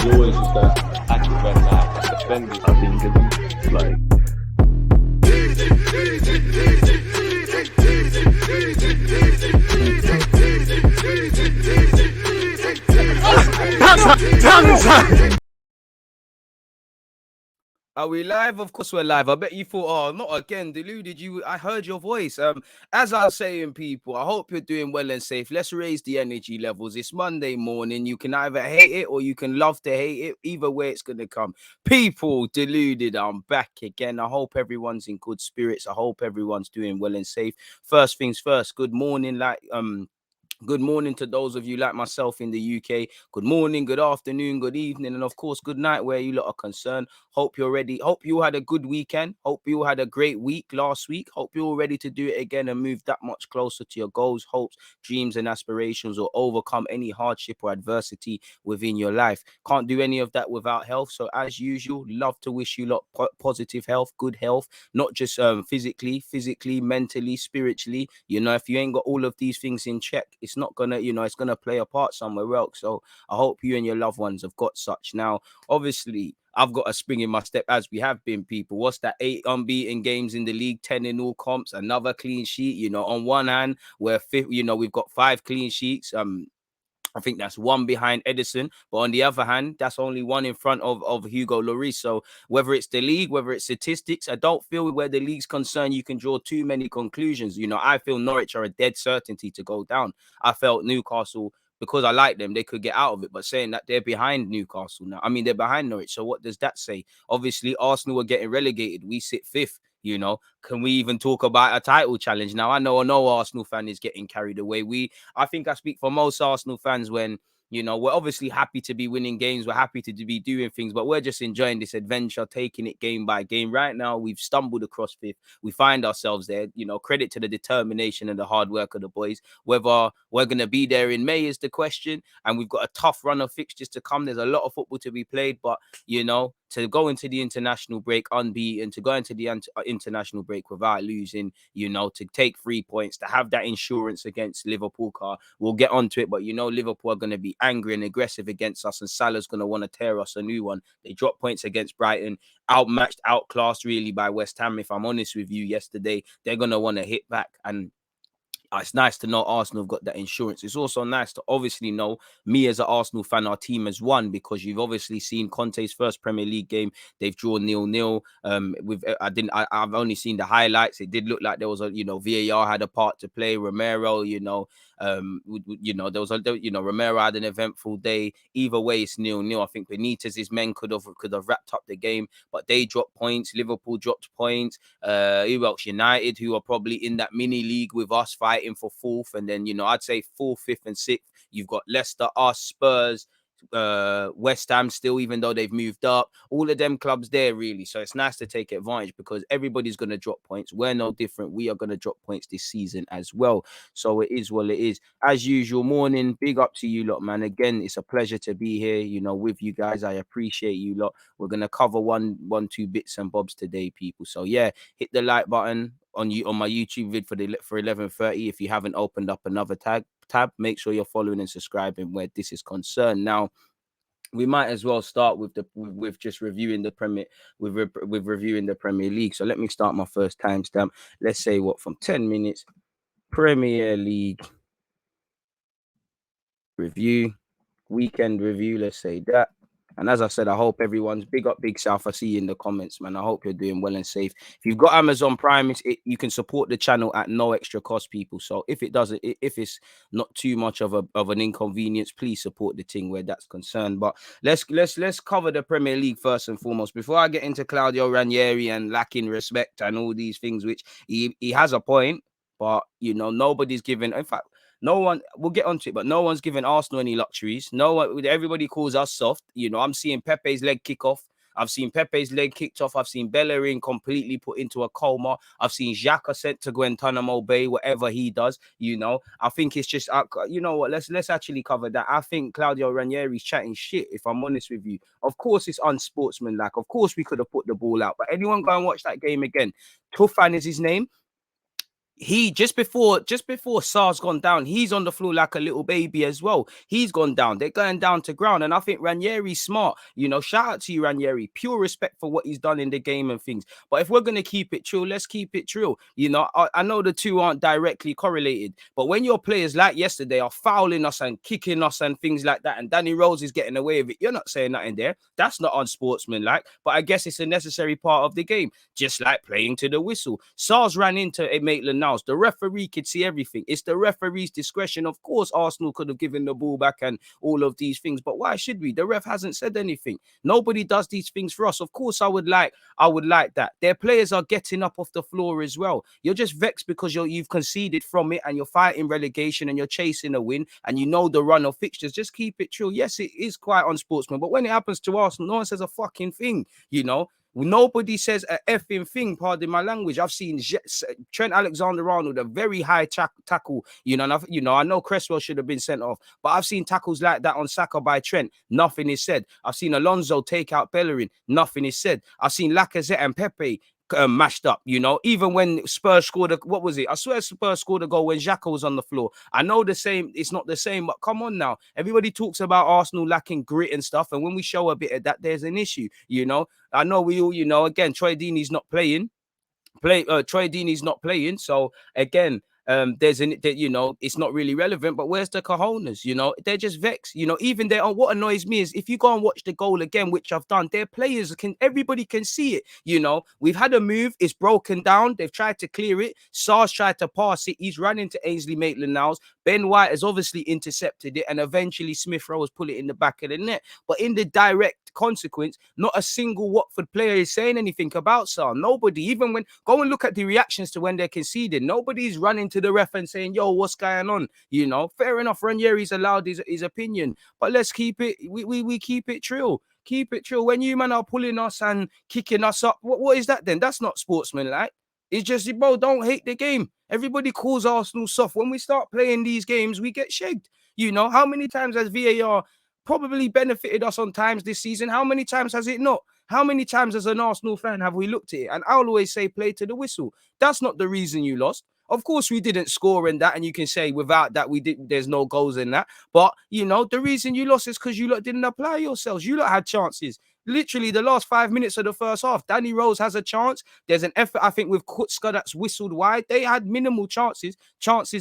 You always used to act it when like defending. I think like Are we live? Of course we're live. I bet you thought, oh, not again, deluded you. I heard your voice. As I was saying, people, I hope you're doing well and safe. Let's raise the energy levels. It's Monday morning. You can either hate it or you can love to hate it. Either way, it's gonna come. People, deluded. I'm back again. I hope everyone's in good spirits. I hope everyone's doing well and safe. First things first. Good morning, Good morning to those of you like myself in the UK. Good morning, good afternoon, good evening, and of course, good night where you lot are concerned. Hope you're ready. Hope you had a good weekend. Hope you had a great week last week. Hope you're all ready to do it again and move that much closer to your goals, hopes, dreams, and aspirations, or overcome any hardship or adversity within your life. Can't do any of that without health. So, as usual, love to wish you lot positive health, good health, not just physically, mentally, spiritually. You know, if you ain't got all of these things in check, it's not gonna, it's gonna play a part somewhere else. So I hope you and your loved ones have got such. Now, obviously, I've got a spring in my step, as we have been, people. What's that? 8 unbeaten games in the league, 10 in all comps, another clean sheet. You know, on one hand, we're fifth, we've got 5 clean sheets. I think that's one behind Edison, but on the other hand, that's only one in front of Hugo Lloris. So whether it's the league, whether it's statistics, I don't feel where the league's concerned, you can draw too many conclusions. You know, I feel Norwich are a dead certainty to go down. I felt Newcastle, because I like them, they could get out of it. But saying that they're behind Newcastle now, I mean, they're behind Norwich. So what does that say? Obviously, Arsenal are getting relegated. We sit fifth. You know, can we even talk about a title challenge now? I know no Arsenal fan is getting carried away. I think I speak for most Arsenal fans when, we're obviously happy to be winning games. We're happy to be doing things, but we're just enjoying this adventure, taking it game by game. Right now, we've stumbled across fifth. We find ourselves there. Credit to the determination and the hard work of the boys. Whether we're going to be there in May is the question. And we've got a tough run of fixtures to come. There's a lot of football to be played, but, to go into the international break unbeaten, to go into the international break without losing, to take 3 points, to have that insurance against Liverpool car. We'll get onto it, but Liverpool are going to be angry and aggressive against us, and Salah's going to want to tear us a new one. They dropped points against Brighton, outmatched, outclassed really by West Ham. If I'm honest with you, yesterday, they're going to want to hit back, and it's nice to know Arsenal have got that insurance. It's also nice to obviously know me as an Arsenal fan, our team has won, because you've obviously seen Conte's first Premier League game. They've drawn 0-0. I've only seen the highlights. It did look like there was VAR had a part to play. Romero, there was Romero had an eventful day. Either way, it's 0-0. I think Benitez's men could have wrapped up the game, but they dropped points. Liverpool dropped points. Who else? United, who are probably in that mini league with us, fighting for fourth. And then, I'd say fourth, fifth, and sixth. You've got Leicester, us, Spurs, West Ham still, even though they've moved up. All of them clubs there, really. So it's nice to take advantage, because everybody's going to drop points. We're no different. We are going to drop points this season as well. So it is what it is. As usual, morning, big up to you lot, man. Again, it's a pleasure to be here, with you guys. I appreciate you lot. We're going to cover one, two bits and bobs today, people. So yeah, hit the like button on my YouTube vid for 11:30. If you haven't opened up another tab, make sure you're following and subscribing where this is concerned. Now, we might as well start with just reviewing the reviewing the Premier League. So let me start my first timestamp. Let's say from 10 minutes. Premier League review, weekend review. Let's say that. And as I said, I hope everyone's big up, Big South. I see you in the comments, man. I hope you're doing well and safe. If you've got Amazon Prime, you can support the channel at no extra cost, people. So if it's not too much of an inconvenience, please support the thing where that's concerned. But let's cover the Premier League first and foremost before I get into Claudio Ranieri and lacking respect and all these things, which he has a point, but nobody's giving. In fact, no one, we'll get onto it, but no one's giving Arsenal any luxuries. No one, everybody calls us soft. I'm seeing Pepe's leg kick off. I've seen Pepe's leg kicked off. I've seen Bellerin completely put into a coma. I've seen Xhaka sent to Guantanamo Bay, whatever he does. I think it's just, you know what? Let's actually cover that. I think Claudio Ranieri's chatting shit, if I'm honest with you. Of course, it's unsportsmanlike. Of course, we could have put the ball out. But anyone go and watch that game again. Tufan is his name. he just before SAR's gone down, he's on the floor like a little baby as well. He's gone down. They're going down to ground. And I think Ranieri's smart. You know, shout out to you, Ranieri. Pure respect for what he's done in the game and things. But if we're gonna keep it true, let's keep it true. You know, I know the two aren't directly correlated, but when your players like yesterday are fouling us and kicking us and things like that, and Danny Rose is getting away with it, you're not saying nothing there. That's not unsportsmanlike. But I guess it's a necessary part of the game, just like playing to the whistle. SARS ran into a Maitland Niles. The referee could see everything. It's the referee's discretion. Of course, Arsenal could have given the ball back and all of these things, but why should we? The ref hasn't said anything. Nobody does these things for us. Of course, I would like that. Their players are getting up off the floor as well. You're just vexed because you've conceded from it and you're fighting relegation and you're chasing a win and you know the run of fixtures. Just keep it true. Yes, it is quite unsportsman, but when it happens to Arsenal, no one says a fucking thing, you know. Nobody says a effing thing, pardon my language. I've seen Trent Alexander-Arnold, a very high tackle, you know, and I know Cresswell should have been sent off, but I've seen tackles like that on Saka by Trent. Nothing is said. I've seen Alonso take out Bellerin. Nothing is said. I've seen Lacazette and Pepe mashed up, you know, even when Spurs scored what was it? I swear Spurs scored a goal when Xhaka was on the floor. I know it's not the same, but come on now. Everybody talks about Arsenal lacking grit and stuff, and when we show a bit of that, there's an issue, you know. I know we all, you know, again, Troy Deeney's not playing. Troy Deeney's not playing, so again, you know, it's not really relevant, but where's the cojones? You know, they're just vexed. You know, even there. What annoys me is if you go and watch the goal again, which I've done, their players everybody can see it. You know, we've had a move, it's broken down. They've tried to clear it. SARS tried to pass it. He's run into Ainsley Maitland-Niles. Ben White has obviously intercepted it, and eventually Smith Rowe has put it in the back of the net. But in the direct consequence, not a single Watford player is saying anything about SAR. Nobody, even when go and look at the reactions to when they're conceding, nobody's running to the ref and saying, yo, what's going on? You know, fair enough, Ranieri's allowed his opinion, but let's keep it, we keep it true. Keep it true. When you man are pulling us and kicking us up, what is that then? That's not sportsmanlike. It's just, bro, don't hate the game. Everybody calls Arsenal soft. When we start playing these games, we get shagged. You know, how many times has VAR probably benefited us on times this season? How many times has it not? How many times as an Arsenal fan have we looked at it? And I'll always say play to the whistle. That's not the reason you lost. Of course, we didn't score in that, and you can say without that, there's no goals in that. But, you know, the reason you lost is because you lot didn't apply yourselves. You lot had chances. Literally, the last 5 minutes of the first half, Danny Rose has a chance. There's an effort, I think, with Kutska that's whistled wide. They had minimal chances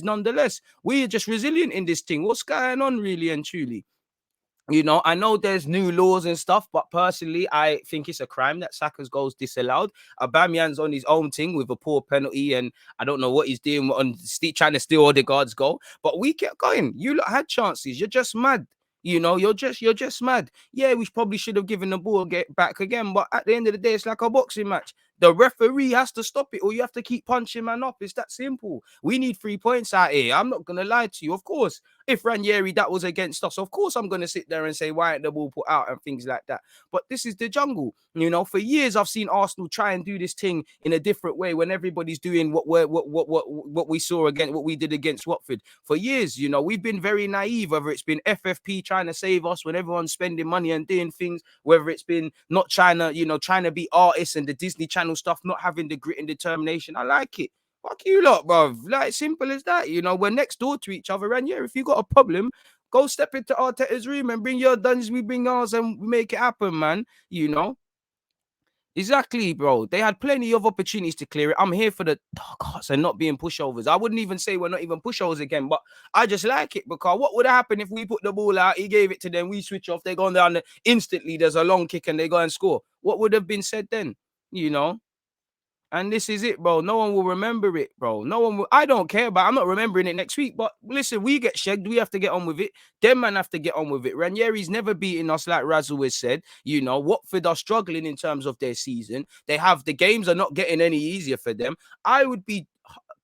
nonetheless. We are just resilient in this thing. What's going on, really and truly? You know, I know there's new laws and stuff, but personally, I think it's a crime that Saka's goals disallowed. Aubameyang's on his own thing with a poor penalty, and I don't know what he's doing on trying to steal Odegaard's goal. But we kept going. You lot had chances. You're just mad. You know, you're just mad. Yeah, we probably should have given the ball back again, but at the end of the day, it's like a boxing match. The referee has to stop it, or you have to keep punching man up. It's that simple. We need 3 points out here. I'm not gonna lie to you. Of course, if Ranieri that was against us, of course I'm gonna sit there and say why ain't the ball put out and things like that. But this is the jungle. You know, for years I've seen Arsenal try and do this thing in a different way when everybody's doing what we saw against what we did against Watford. For years, you know, we've been very naive, whether it's been FFP trying to save us when everyone's spending money and doing things, whether it's been not trying to be artists and the Disney Channel stuff, not having the grit and determination. I like it. Fuck you lot, bruv. Like, simple as that. You know, we're next door to each other. And yeah, if you got a problem, go step into Arteta's room and bring your dungeons, we bring ours, and we make it happen, man. You know? Exactly, bro. They had plenty of opportunities to clear it. I'm here for the dark hearts and not being pushovers. I wouldn't even say we're not even pushovers again, but I just like it because what would happen if we put the ball out, he gave it to them, we switch off, they go on down, instantly there's a long kick and they go and score. What would have been said then? You know? And this is it, bro. No one will remember it, bro. No one will. I don't care about. I'm not remembering it next week. But listen, we get shagged. We have to get on with it. Them man have to get on with it. Ranieri's never beaten us, like Razzle has said. You know, Watford are struggling in terms of their season. The games are not getting any easier for them. I would be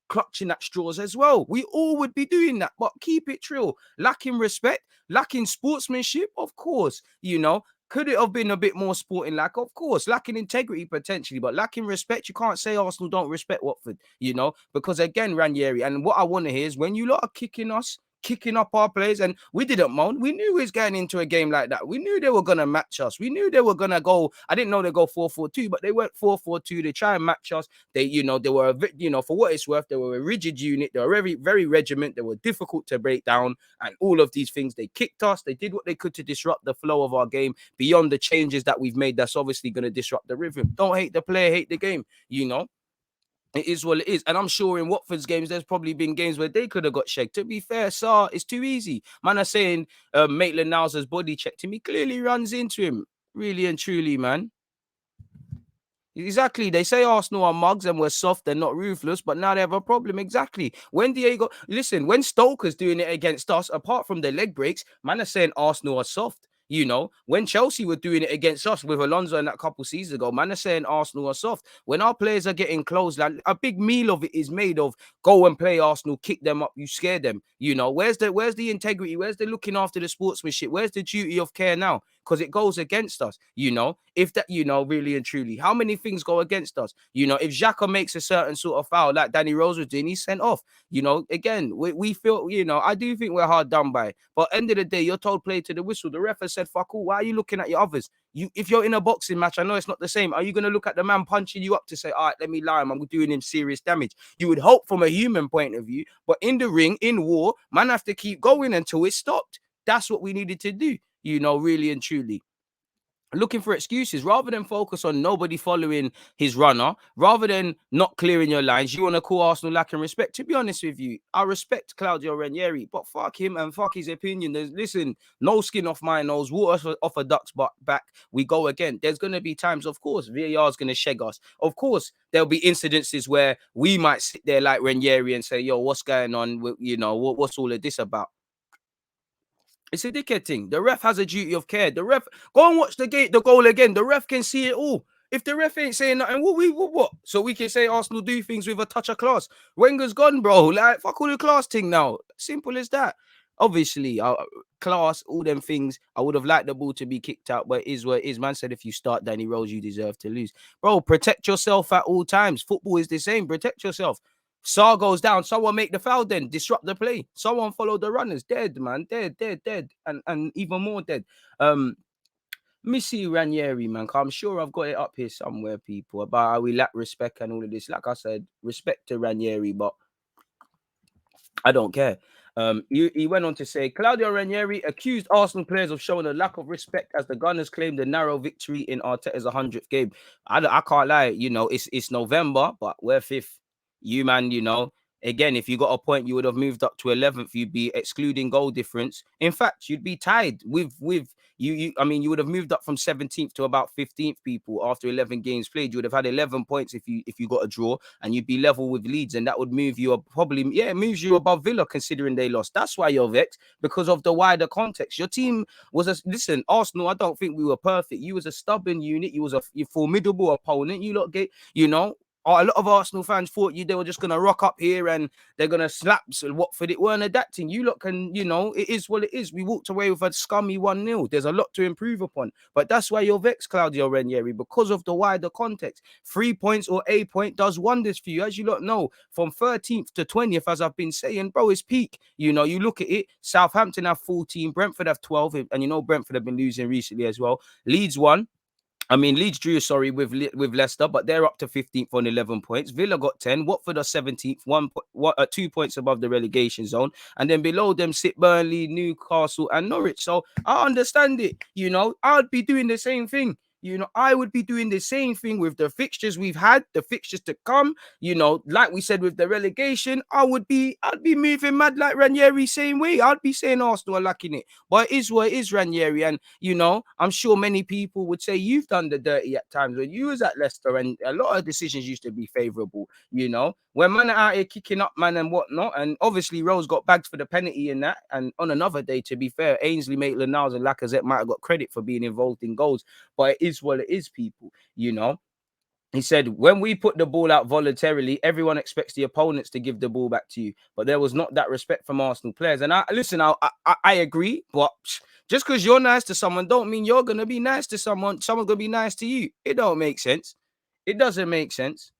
clutching at straws as well. We all would be doing that. But keep it true. Lacking respect, lacking sportsmanship, of course. You know. Could it have been a bit more sporting like? Of course, lacking integrity potentially, but lacking respect. You can't say Arsenal don't respect Watford, you know, because again, Ranieri, and what I want to hear is when you lot are kicking us, kicking up our players, and we didn't moan. We knew we was getting into a game like that. We knew they were gonna match us. We knew they were gonna go. I didn't know they go 4-4-2, but they went 4-4-2. They try and match us. They, they were, for what it's worth, they were a rigid unit. They were very, very regiment. They were difficult to break down, and all of these things. They kicked us. They did what they could to disrupt the flow of our game beyond the changes that we've made. That's obviously going to disrupt the rhythm. Don't hate the player, hate the game. It is what it is. And I'm sure in Watford's games, there's probably been games where they could have got checked. To be fair, Sar, it's too easy. Man are saying Maitland-Niles' body checked him. He clearly runs into him. Really and truly, man. Exactly. They say Arsenal are mugs and we're soft and not ruthless, but now they have a problem. Exactly. When when Stoker's doing it against us, apart from the leg breaks, man are saying Arsenal are soft. When Chelsea were doing it against us with Alonso and that couple seasons ago, man are saying Arsenal are soft. When our players are getting close, like a big meal of it is made of go and play Arsenal, kick them up, you scare them. Where's the integrity? Where's the looking after the sportsmanship? Where's the duty of care now? Because it goes against us, if that, really and truly, how many things go against us? If Xhaka makes a certain sort of foul like Danny Rose was doing, he's sent off. Again, we feel, I do think we're hard done by. But end of the day, you're told play to the whistle. The ref has said, fuck all. Why are you looking at your others? If you're in a boxing match, I know it's not the same. Are you going to look at the man punching you up to say, all right, let me lie, I'm doing him serious damage? You would hope from a human point of view, but in the ring, in war, man have to keep going until it's stopped. That's what we needed to do, really and truly. Looking for excuses rather than focus on nobody following his runner, rather than not clearing your lines. You want to call Arsenal lacking respect. To be honest with you, I respect Claudio Ranieri, but fuck him and fuck his opinion. Listen, no skin off my nose, water off a duck's back. We go again. There's going to be times, of course, VAR is going to shag us. Of course, there'll be incidences where we might sit there like Ranieri and say, yo, what's going on? What's all of this about? It's a dickhead thing. The ref has a duty of care. The ref, go and watch the goal again. The ref can see it all. If the ref ain't saying nothing, what? So we can say Arsenal do things with a touch of class. Wenger's gone, bro. Like, fuck all the class thing now. Simple as that. Obviously, class, all them things. I would have liked the ball to be kicked out, but it is what it is. Man said if you start Danny Rose, you deserve to lose. Bro, protect yourself at all times. Football is the same. Protect yourself. Sar goes down. Someone make the foul then. Disrupt the play. Someone follow the runners. Dead, man. Dead. And even more dead. Missy Ranieri, man. I'm sure I've got it up here somewhere, people, about how we lack respect and all of this. Like I said, respect to Ranieri, but I don't care. He went on to say, Claudio Ranieri accused Arsenal players of showing a lack of respect as the Gunners claimed a narrow victory in Arteta's 100th game. I can't lie, it's November, but we're fifth. You, man, again, if you got a point, you would have moved up to 11th. You'd be excluding goal difference. In fact, you'd be tied with you. I mean, you would have moved up from 17th to about 15th, people, after 11 games played. You would have had 11 points if you got a draw, and you'd be level with Leeds, and that would move you up it moves you above Villa considering they lost. That's why you're vexed, because of the wider context. Your team was listen, Arsenal, I don't think we were perfect. You was a stubborn unit. You was a formidable opponent. You lot get, a lot of Arsenal fans thought they were just going to rock up here and they're going to slap Watford. It weren't adapting. You lot can, it is what it is. We walked away with a scummy 1-0. There's a lot to improve upon. But that's why you're vexed, Claudio Ranieri, because of the wider context. 3 points or a point does wonders for you. As you lot know, from 13th to 20th, as I've been saying, bro, it's peak. You look at it, Southampton have 14, Brentford have 12, and Brentford have been losing recently as well. Leeds Leeds drew, with Leicester, but they're up to 15th on 11 points. Villa got 10. Watford are 17th, 2 points above the relegation zone. And then below them sit Burnley, Newcastle, and Norwich. So I understand it. I'd be doing the same thing. I would be doing the same thing with the fixtures we've had, the fixtures to come. Like we said with the relegation, I'd be moving mad like Ranieri, same way. I'd be saying Arsenal are lacking it. But it is what it is, Ranieri. And, I'm sure many people would say you've done the dirty at times when you was at Leicester, and a lot of decisions used to be favourable, when man are out here kicking up, man, and whatnot. And obviously Rose got bagged for the penalty in that. And on another day, to be fair, Ainsley, Maitland-Niles and Lacazette might have got credit for being involved in goals. But it is what it is, people, He said, when we put the ball out voluntarily, everyone expects the opponents to give the ball back to you. But there was not that respect from Arsenal players. And I agree, but just because you're nice to someone don't mean you're going to be nice to someone. Someone's going to be nice to you. It don't make sense. It doesn't make sense.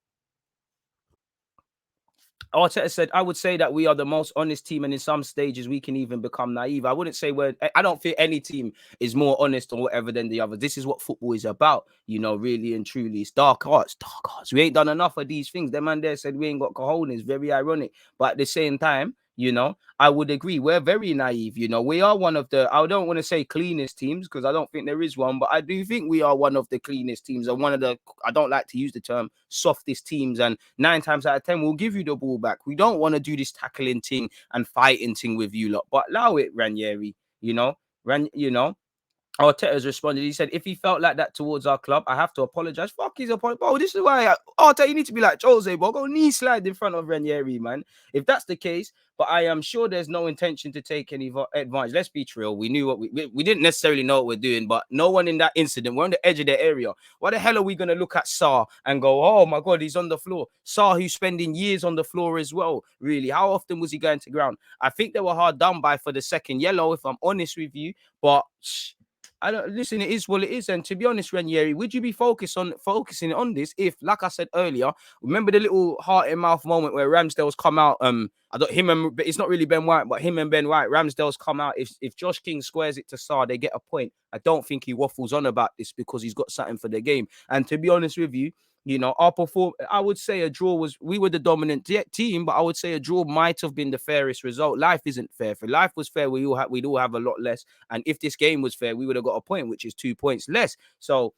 Arteta said, I would say that we are the most honest team, and in some stages we can even become naive. I wouldn't say I don't think any team is more honest or whatever than the other. This is what football is about, really and truly. It's dark arts, dark arts. We ain't done enough of these things. The man there said we ain't got cojones. Very ironic. But at the same time, I would agree. We're very naive. We are one of I don't want to say cleanest teams because I don't think there is one, but I do think we are one of the cleanest teams and one of I don't like to use the term softest teams. And 9 times out of 10, we'll give you the ball back. We don't want to do this tackling thing and fighting thing with you lot, but allow it, Ranieri, Arteta's responded. He said, if he felt like that towards our club, I have to apologize. Fuck his apology. Bro, this is why Arteta, you need to be like Jose, bro. Go knee slide in front of Ranieri, man. If that's the case, but I am sure there's no intention to take any advantage. Let's be real. We knew what we didn't necessarily know what we're doing, but no one in that incident, we're on the edge of the area. Why the hell are we going to look at Sarr and go, oh my God, he's on the floor? Sarr, who's spending years on the floor as well, really. How often was he going to ground? I think they were hard done by for the second yellow, if I'm honest with you, but I don't listen. It is what it is, and to be honest, Ranieri, would you be focusing on this if, like I said earlier, remember the little heart in mouth moment where Ramsdale's come out? But it's not really Ben White, but him and Ben White. Ramsdale's come out. If Josh King squares it to Sarr, they get a point. I don't think he waffles on about this because he's got something for the game. And to be honest with you, our I would say a draw we were the dominant team, but I would say a draw might have been the fairest result. Life isn't fair. If life was fair, we'd all have a lot less. And if this game was fair, we would have got a point, which is 2 points less. So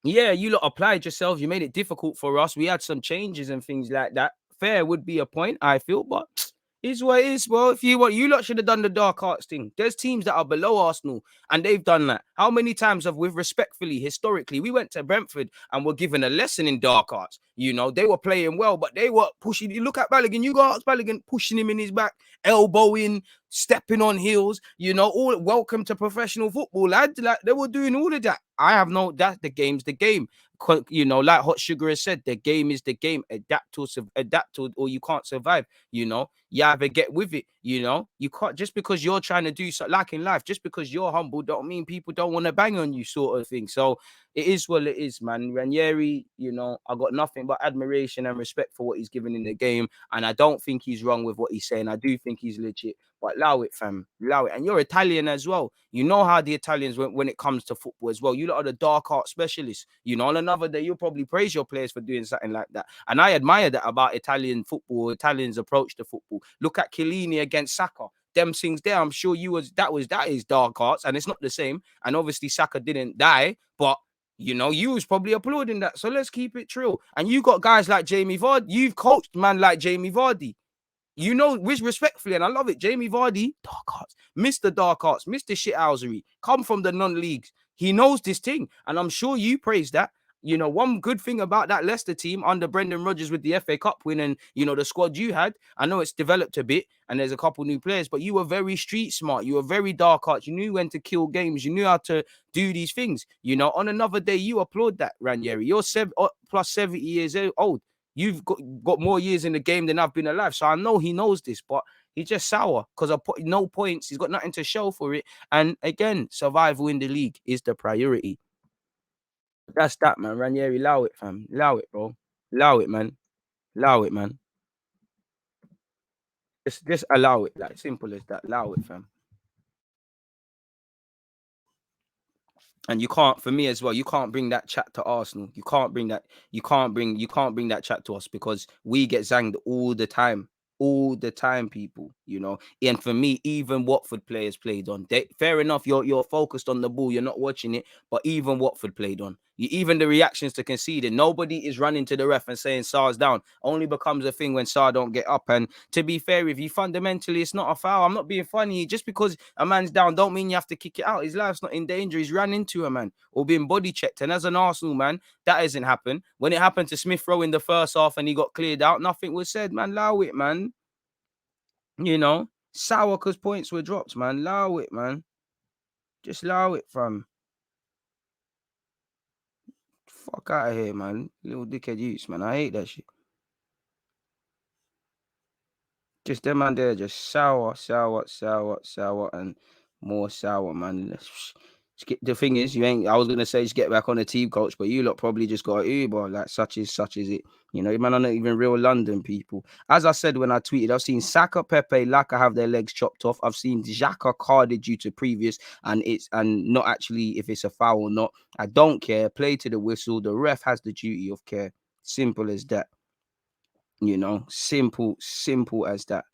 yeah, you lot applied yourselves. You made it difficult for us. We had some changes and things like that. Fair would be a point, I feel, but is what it is. Well, if you want, you lot should have done the dark arts thing. There's teams that are below Arsenal and they've done that. How many times have we respectfully, historically, we went to Brentford and were given a lesson in dark arts? They were playing well, but they were pushing. You look at Balogun, you got Balogun pushing him in his back, elbowing, stepping on heels, all welcome to professional football, lad. Like they were doing all of that. I have no that the game's the game. Like Hot Sugar has said, the game is the game. Adapt or you can't survive. You either get with it. You can't just because you're trying to do something like in life, just because you're humble, don't mean people don't want to bang on you, sort of thing. So it is what it is, man. Ranieri, I got nothing but admiration and respect for what he's given in the game, and I don't think he's wrong with what he's saying. I do think he's legit. But allow it, fam. Allow it. And you're Italian as well. You know how the Italians, when it comes to football as well, you lot are the dark art specialists. On another day, you'll probably praise your players for doing something like that. And I admire that about Italian football, Italians' approach to football. Look at Chiellini against Saka. Them things there, I'm sure that is dark arts, and it's not the same. And obviously, Saka didn't die, but you was probably applauding that. So let's keep it true. And you got guys like Jamie Vardy. You've coached man like Jamie Vardy. Respectfully, and I love it. Jamie Vardy, dark arts, Mr. Dark Arts, Mr. Shithousery, come from the non-leagues. He knows this thing, and I'm sure you praise that. One good thing about that Leicester team under Brendan Rodgers with the FA Cup win and, the squad you had, I know it's developed a bit and there's a couple new players, but you were very street smart. You were very dark arts. You knew when to kill games. You knew how to do these things. On another day, you applaud that, Ranieri. You're plus 70 years old. You've got more years in the game than I've been alive. So I know he knows this, but he's just sour because I put no points. He's got nothing to show for it. And again, survival in the league is the priority. That's that, man. Ranieri, allow it, fam. Allow it, bro. Allow it, man. Allow it, man. Just allow it. Like simple as that. Allow it, fam. And you can't, for me as well, you can't bring that chat to Arsenal. You can't bring that chat to us because we get zanged all the time. All the time, people, And for me, even Watford players played on. Fair enough, you're focused on the ball, you're not watching it, but even Watford played on. Even the reactions to conceding, nobody is running to the ref and saying Sar's down. Only becomes a thing when Sar don't get up. And to be fair with you, fundamentally, it's not a foul. I'm not being funny. Just because a man's down, don't mean you have to kick it out. His life's not in danger. He's ran into a man or being body checked. And as an Arsenal man, that hasn't happened. When it happened to Smith Rowe in the first half and he got cleared out, nothing was said, man. Allow it, man. Sour because points were dropped, man. Allow it, man. Just allow it, fam. Fuck out of here, man. Little dickhead youths, man. I hate that shit. Just them man there, just sour, and more sour, man. The thing is, you ain't. I was gonna say just get back on the team, coach, but you lot probably just got an Uber. Like such is it. You know, man, are not even real London people. As I said when I tweeted, I've seen Saka, Pepe, Laka have their legs chopped off. I've seen Xhaka carded due to previous, and not actually if it's a foul or not. I don't care. Play to the whistle. The ref has the duty of care. Simple as that. You know, simple as that.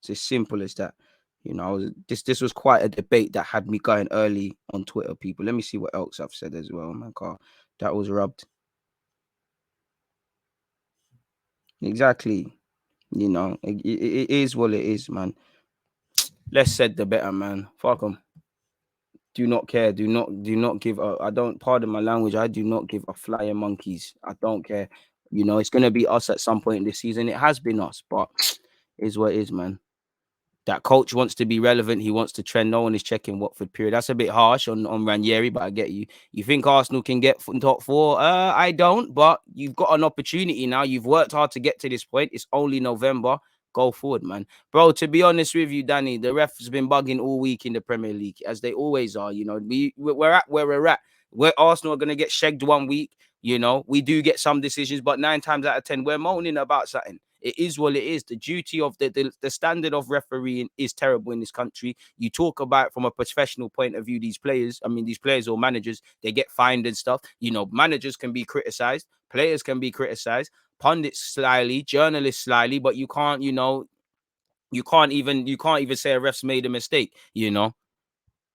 It's as simple as that. You know, this was quite a debate that had me going early on Twitter, people. Let me see what else I've said as well, man. God, that was rubbed. Exactly. You know, it is what it is, man. Less said, the better, man. Fuck them. Do not care. Do not give a. I don't. Pardon my language. I do not give a flying monkeys. I don't care. You know, it's gonna be us at some point in this season. It has been us, but is what it is, man. That coach wants to be relevant. He wants to trend. No one is checking Watford. Period. That's a bit harsh on Ranieri, but I get you. You think Arsenal can get top four? I don't. But you've got an opportunity now. You've worked hard to get to this point. It's only November. Go forward, man, bro. To be honest with you, Danny, the refs been bugging all week in the Premier League, as they always are. You know, we're at where we're at. Where Arsenal are gonna get shagged one week. You know, we do get some decisions, but 9 times out of 10, we're moaning about something. It is what it is. The duty of the standard of refereeing is terrible in this country. You talk about from a professional point of view, these players or managers, they get fined and stuff. You know, managers can be criticized, players can be criticized, pundits slyly, journalists slyly, but you can't, you can't even say a ref's made a mistake, you know.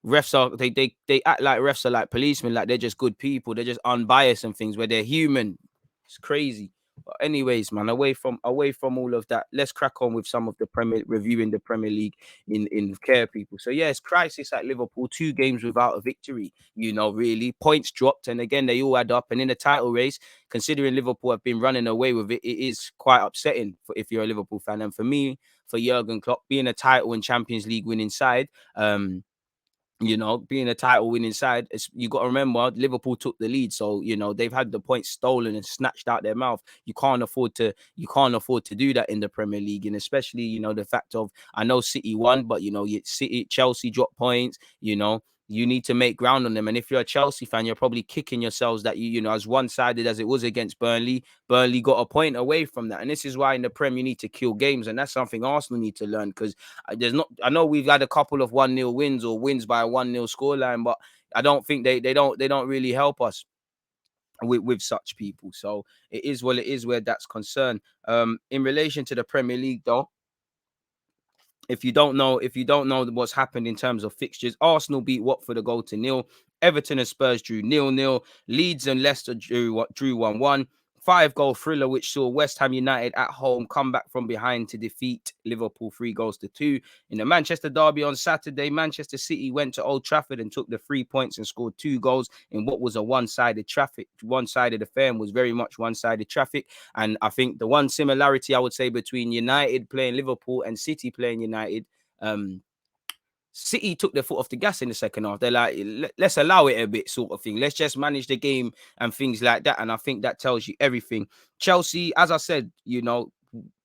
Refs are they act like refs are like policemen, like they're just good people, they're just unbiased and things where they're human. It's crazy. But anyways, man, away from all of that, let's crack on with some of the reviewing the Premier League in care, people. So yeah, it's crisis at Liverpool, 2 games without a victory. You know, really points dropped, and again they all add up. And in the title race, considering Liverpool have been running away with it, it is quite upsetting if you're a Liverpool fan. And for me, for Jurgen Klopp, being a title and Champions League winning side, you know, being a title winning side, you got to remember Liverpool took the lead, so you know they've had the points stolen and snatched out their mouth. You can't afford to do that in the Premier League, and especially the fact of, I know City won, but Chelsea dropped points. You need to make ground on them. And if you're a Chelsea fan, you're probably kicking yourselves that as one-sided as it was against Burnley got a point away from that. And this is why in the Prem you need to kill games, and that's something Arsenal need to learn, because I know we've had a couple of 1-0 wins or wins by a 1-0 scoreline, but I don't think they don't really help us with such people. So it is what it is where that's concerned. In relation to the Premier League though, if you don't know what's happened in terms of fixtures, Arsenal beat Watford a goal to nil. Everton and Spurs drew 0-0. Leeds and Leicester drew 1-1. 5-goal thriller, which saw West Ham United at home come back from behind to defeat Liverpool 3-2. In the Manchester derby on Saturday, Manchester City went to Old Trafford and took the 3 points and scored 2 goals in what was a one-sided affair, and was very much one-sided traffic. And I think the one similarity I would say between United playing Liverpool and City playing United, City took their foot off the gas in the second half. They're like, let's allow it a bit, sort of thing. Let's just manage the game and things like that. And I think that tells you everything. Chelsea, as I said,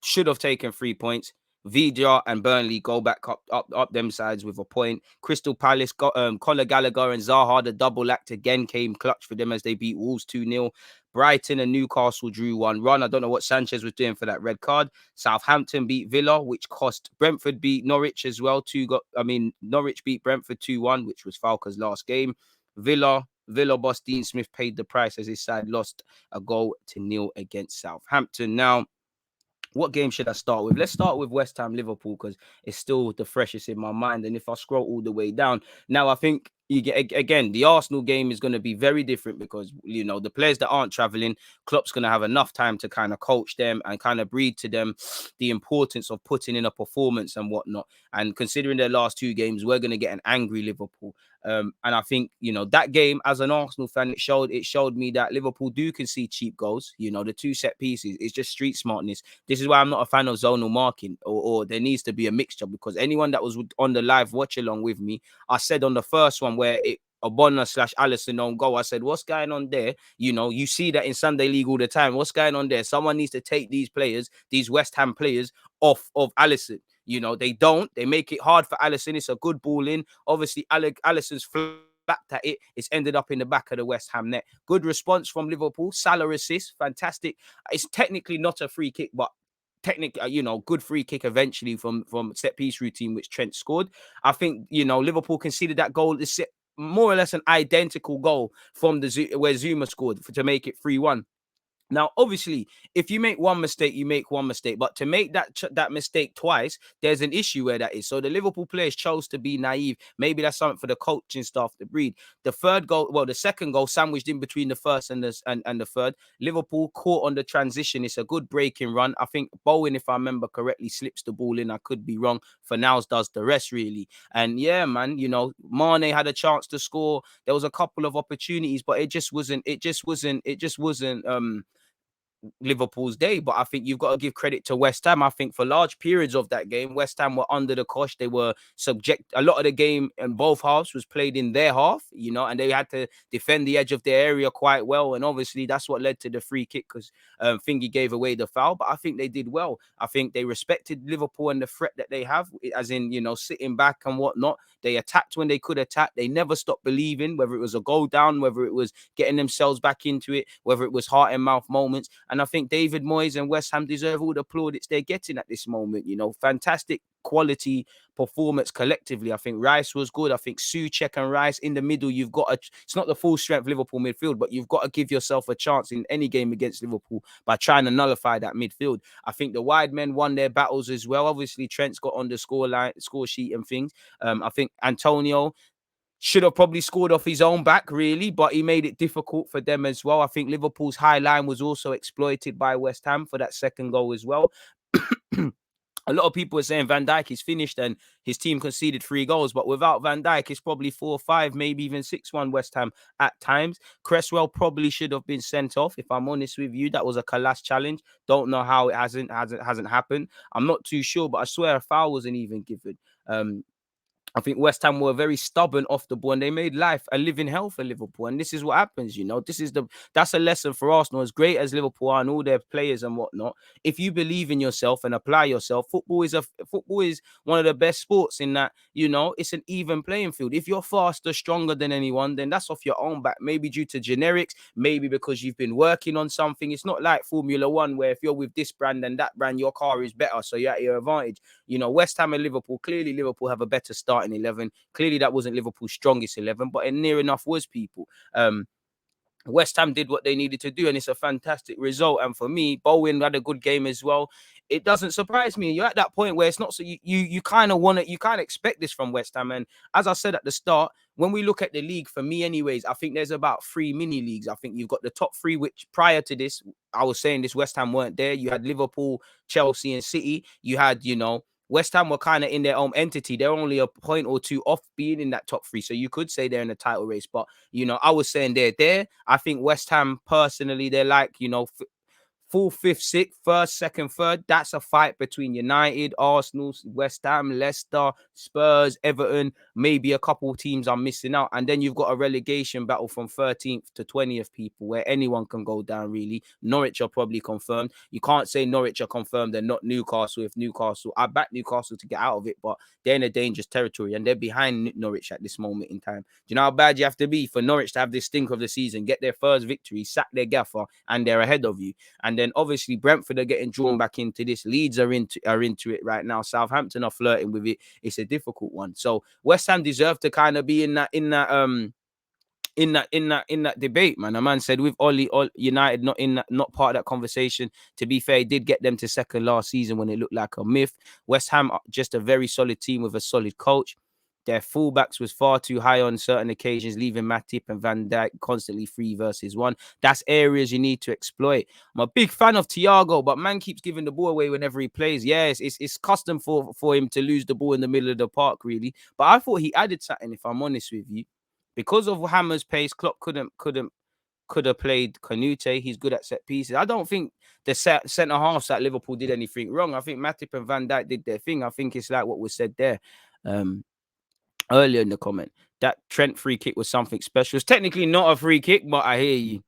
should have taken 3 points. Vidya and Burnley go back up them sides with a point. Crystal Palace got Conor Gallagher and Zaha, the double act again came clutch for them as they beat Wolves 2-0. Brighton and Newcastle drew 1-1. I don't know what Sanchez was doing for that red card. Southampton beat Villa, which cost. Brentford beat Norwich as well. Norwich beat Brentford 2-1, which was Falca's last game. Villa boss Dean Smith paid the price as his side lost a goal to nil against Southampton. Now, what game should I start with? Let's start with West Ham Liverpool, because it's still the freshest in my mind. And if I scroll all the way down, now I think you get, again, the Arsenal game is going to be very different, because the players that aren't traveling, Klopp's going to have enough time to kind of coach them and kind of breed to them the importance of putting in a performance and whatnot. And considering their last 2 games, we're going to get an angry Liverpool. And I think that game, as an Arsenal fan, it showed me that Liverpool do concede cheap goals. The 2 set pieces, it's just street smartness. This is why I'm not a fan of zonal marking, or there needs to be a mixture, because anyone that was on the live watch along with me, I said on the first one where Obonna/Allison on goal, I said, what's going on there? You see that in Sunday League all the time. What's going on there? Someone needs to take these players, these West Ham players, off of Allison. They don't. They make it hard for Allison. It's a good ball in. Obviously, Allison's backed at it. It's ended up in the back of the West Ham net. Good response from Liverpool. Salah assist, fantastic. It's technically not a free kick, but technically, good free kick eventually from set piece routine, which Trent scored. I think Liverpool conceded that goal. It's more or less an identical goal from where Zuma scored to make it 3-1. Now, obviously, if you make one mistake, you make one mistake. But to make that mistake twice, there's an issue where that is. So the Liverpool players chose to be naive. Maybe that's something for the coaching staff to breed. The second goal sandwiched in between the first and the third. Liverpool caught on the transition. It's a good breaking run. I think Bowen, if I remember correctly, slips the ball in. I could be wrong. Fornals does the rest, really. And yeah, man, Mane had a chance to score. There was a couple of opportunities, but it just wasn't Liverpool's day. But I think you've got to give credit to West Ham. I think for large periods of that game, West Ham were under the cosh. They were a lot of the game in both halves was played in their half, and they had to defend the edge of their area quite well. And obviously that's what led to the free kick, because Thingy gave away the foul. But I think they did well. I think they respected Liverpool and the threat that they have, as in, sitting back and whatnot. They attacked when they could attack. They never stopped believing, whether it was a goal down, whether it was getting themselves back into it, whether it was heart and mouth moments. And I think David Moyes and West Ham deserve all the plaudits they're getting at this moment. Fantastic quality performance collectively. I think Rice was good. I think Souček and Rice in the middle. It's not the full strength Liverpool midfield, but you've got to give yourself a chance in any game against Liverpool by trying to nullify that midfield. I think the wide men won their battles as well. Obviously, Trent's got on the score sheet and things. I think Antonio should have probably scored off his own back, really, but he made it difficult for them as well. I think Liverpool's high line was also exploited by West Ham for that second goal as well. A lot of people are saying Van Dijk is finished and his team conceded 3 goals, but without Van Dijk, it's probably 4-5, maybe even 6-1 West Ham at times. Cresswell probably should have been sent off, if I'm honest with you. That was a Kalas challenge. Don't know how it hasn't happened. I'm not too sure, but I swear a foul wasn't even given. I think West Ham were very stubborn off the ball, and they made life a living hell for Liverpool. And this is what happens, that's a lesson for Arsenal. As great as Liverpool are and all their players and whatnot, if you believe in yourself and apply yourself, football is one of the best sports in that, it's an even playing field. If you're faster, stronger than anyone, then that's off your own back. Maybe due to generics, maybe because you've been working on something. It's not like Formula One, where if you're with this brand and that brand, your car is better, so you're at your advantage. West Ham and Liverpool, clearly Liverpool have a better starting 11. Clearly that wasn't Liverpool's strongest 11, but it near enough was, people. West Ham did what they needed to do, and it's a fantastic result. And for me, Bowen had a good game as well. It doesn't surprise me. You're at that point where it's not so you kind of expect this from West Ham. And as I said at the start, when we look at the league, for me anyways, I think there's about 3 mini leagues. I think you've got the top 3, which prior to this, I was saying this, West Ham weren't there. You had Liverpool, Chelsea, and City. You had, West Ham were kind of in their own entity. They're only a point or 2 off being in that top 3. So you could say they're in the title race. But, I was saying they're there. I think West Ham, personally, they're like, 4th, 5th, 6th, 1st, 2nd, 3rd. That's a fight between United, Arsenal, West Ham, Leicester, Spurs, Everton. Maybe a couple of teams are missing out. And then you've got a relegation battle from 13th to 20th, people, where anyone can go down, really. Norwich are probably confirmed. You can't say Norwich are confirmed and not Newcastle. If Newcastle, I back Newcastle to get out of it, but they're in a dangerous territory and they're behind Norwich at this moment in time. Do you know how bad you have to be for Norwich to have this stink of the season, get their first victory, sack their gaffer, and they're ahead of you? And then obviously Brentford are getting drawn back into this. Leeds are into it right now. Southampton are flirting with it. It's a difficult one. So West Ham deserve to kind of be in that debate, man. A man said with Oli United not part of that conversation. To be fair, he did get them to second last season when it looked like a myth. West Ham are just a very solid team with a solid coach. Their fullbacks was far too high on certain occasions, leaving Matip and Van Dijk constantly 3 versus 1. That's areas you need to exploit. I'm a big fan of Thiago, but man keeps giving the ball away whenever he plays. Yes, it's custom for him to lose the ball in the middle of the park, really. But I thought he added something, if I'm honest with you. Because of Hammer's pace, Klopp could have played Canute. He's good at set pieces. I don't think the centre halves at Liverpool did anything wrong. I think Matip and Van Dijk did their thing. I think it's like what was said there earlier in the comment. That Trent free kick was something special. It's technically not a free kick, but I hear you.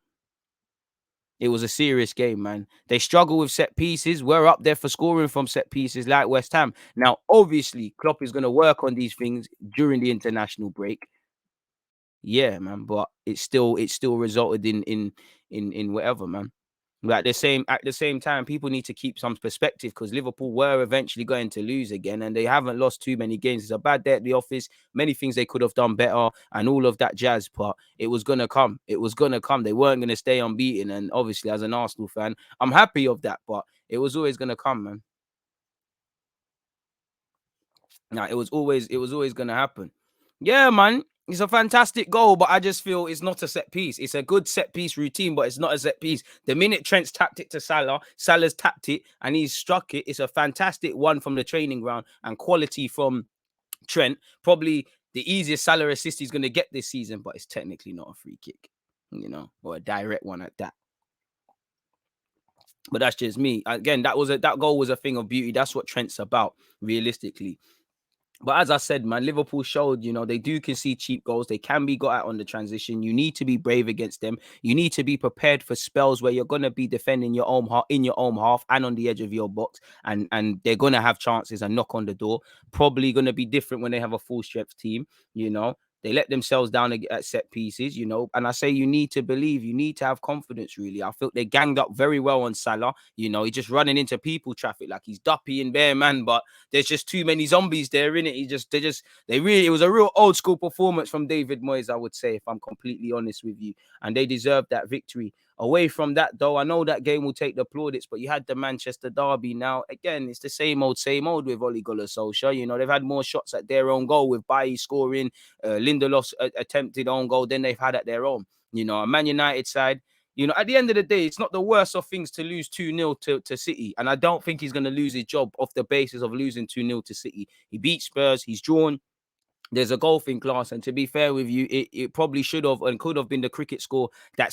It was a serious game, man. They struggle with set pieces. We're up there for scoring from set pieces like West Ham. Now, obviously, Klopp is going to work on these things during the international break. yeah, man. But it still resulted in whatever, man. Like at the same time, people need to keep some perspective because Liverpool were eventually going to lose again, and they haven't lost too many games. It's a bad day at the office. Many things they could have done better, and all of that jazz. But it was gonna come. It was gonna come. They weren't gonna stay unbeaten. And obviously, as an Arsenal fan, I'm happy of that. But it was always gonna come, man. Nah, it was always gonna happen. Yeah, man. It's a fantastic goal, but I just feel it's not a set piece. It's a good set piece routine, but it's not a set piece. The minute Trent's tapped it to Salah, Salah's tapped it and he's struck it. It's a fantastic one from the training ground and quality from Trent. Probably the easiest Salah assist he's gonna get this season, but it's technically not a free kick, or a direct one at that. But that's just me. Again, that goal was a thing of beauty. That's what Trent's about, realistically. But as I said, man, Liverpool showed, they do concede cheap goals. They can be got out on the transition. You need to be brave against them. You need to be prepared for spells where you're going to be defending your own half, in your own half and on the edge of your box. And they're going to have chances and knock on the door. Probably going to be different when they have a full strength team, They let themselves down at set pieces, And I say you need to believe, you need to have confidence, really. I felt they ganged up very well on Salah. He's just running into people traffic like he's duppy and bare, man. But there's just too many zombies there, innit? It was a real old school performance from David Moyes, I would say, if I'm completely honest with you. And they deserved that victory. Away from that, though, I know that game will take the plaudits, but you had the Manchester derby. Now, again, it's the same old with Ole Gunnar Solskjaer. They've had more shots at their own goal with Bailly scoring, Lindelof's attempted own goal than they've had at their own. A Man United side, at the end of the day, it's not the worst of things to lose 2-0 to City. And I don't think he's going to lose his job off the basis of losing 2-0 to City. He beat Spurs, he's drawn. There's a golfing class, and to be fair with you, it probably should have and could have been the cricket score that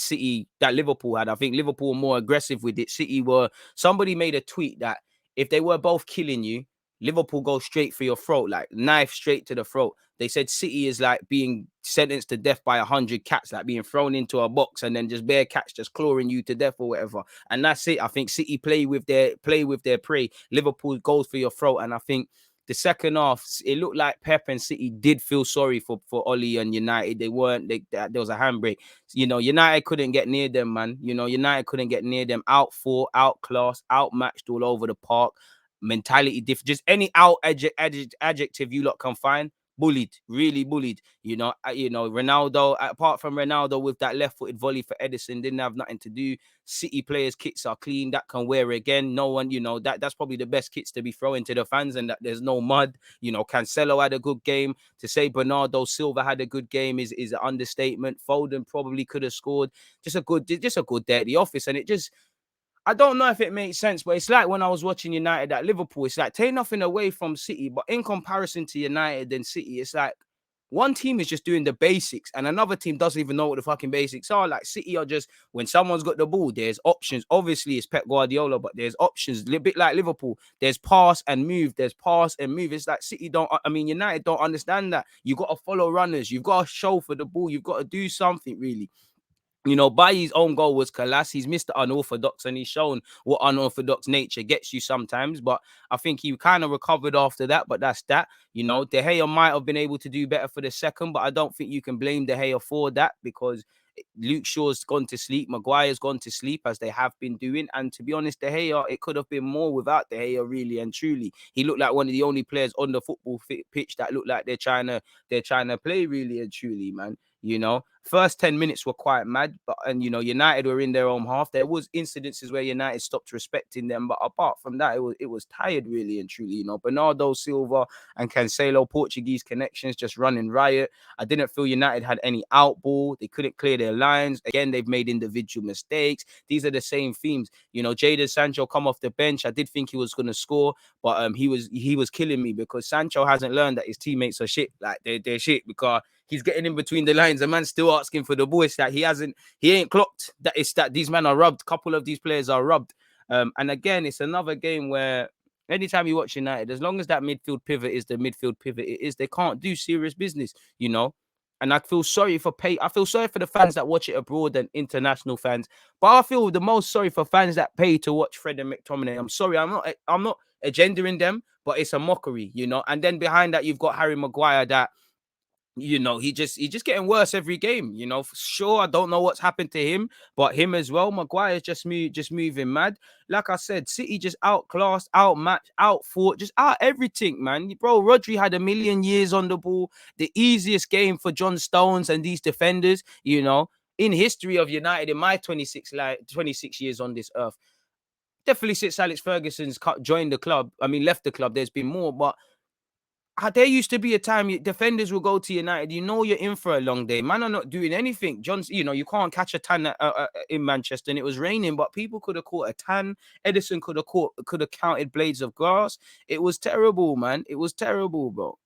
Liverpool had. I think Liverpool were more aggressive with it. Somebody made a tweet that if they were both killing you, Liverpool go straight for your throat, like knife straight to the throat. They said City is like being sentenced to death by 100 cats, like being thrown into a box and then just bare cats just clawing you to death or whatever. And that's it. I think City play with their prey. Liverpool goes for your throat, and I think the second half, it looked like Pep and City did feel sorry for Oli and United. They weren't. There was a handbrake. United couldn't get near them, man. United couldn't get near them. Outfought, outclassed, outmatched all over the park. Mentality different. Just any adjective you lot can find. Bullied, really bullied. Ronaldo. Apart from Ronaldo with that left-footed volley for Edison, didn't have nothing to do. City players' kits are clean. That can wear again. No one, that's probably the best kits to be throwing to the fans, and that there's no mud. Cancelo had a good game. To say Bernardo Silva had a good game is an understatement. Foden probably could have scored. Just a good day at the office, and I don't know if it makes sense, but it's like when I was watching United at Liverpool. It's like take nothing away from City, but in comparison to United and City, it's like one team is just doing the basics and another team doesn't even know what the fucking basics are. Like City are just, when someone's got the ball, there's options. Obviously, it's Pep Guardiola, but there's options. A bit like Liverpool. There's pass and move. There's pass and move. It's like United don't understand that. You got to follow runners. You've got to show for the ball. You've got to do something, really. Bailly's own goal was class. He's Mr. Unorthodox, and he's shown what unorthodox nature gets you sometimes. But I think he kind of recovered after that. But that's that. De Gea might have been able to do better for the second, but I don't think you can blame De Gea for that because Luke Shaw's gone to sleep. Maguire's gone to sleep, as they have been doing. And to be honest, De Gea, it could have been more without De Gea, really and truly. He looked like one of the only players on the football pitch that looked like they're trying to play really and truly, man. First 10 minutes were quite mad, but United were in their own half. There was incidences where United stopped respecting them, but apart from that, it was tired really and truly. Bernardo Silva and Cancelo, Portuguese connections just running riot. I didn't feel United had any outball. They couldn't clear their lines. Again, they've made individual mistakes. These are the same themes. Jadon Sancho come off the bench. I did think he was going to score, but he was killing me because Sancho hasn't learned that his teammates are shit. Like they're shit because he's getting in between the lines. The man's still asking for the ball. It's that he ain't clocked that it's that these men are rubbed. A couple of these players are rubbed. And again, it's another game where anytime you watch United, as long as that midfield pivot is the midfield pivot it is, they can't do serious business, And I feel sorry for the fans that watch it abroad and international fans. But I feel the most sorry for fans that pay to watch Fred and McTominay. I'm sorry, I'm not agendering them, but it's a mockery, And then behind that, you've got Harry Maguire that you know, he just getting worse every game. You know, for sure. I don't know what's happened to him, but him as well. Maguire's just moving mad. Like I said, City just outclassed, outmatched, outfought, just out everything, man. Bro, Rodri had a million years on the ball. The easiest game for John Stones and these defenders, you know, in history of United in my 26 years on this earth. Definitely since Alex Ferguson's joined the club, I mean, left the club, there's been more, but there used to be a time defenders will go to United. You know you're in for a long day. Man are not doing anything. John's, you know, you can't catch a tan in Manchester, and it was raining, but people could have caught a tan. Edison could have counted blades of grass. It was terrible, man. It was terrible, bro.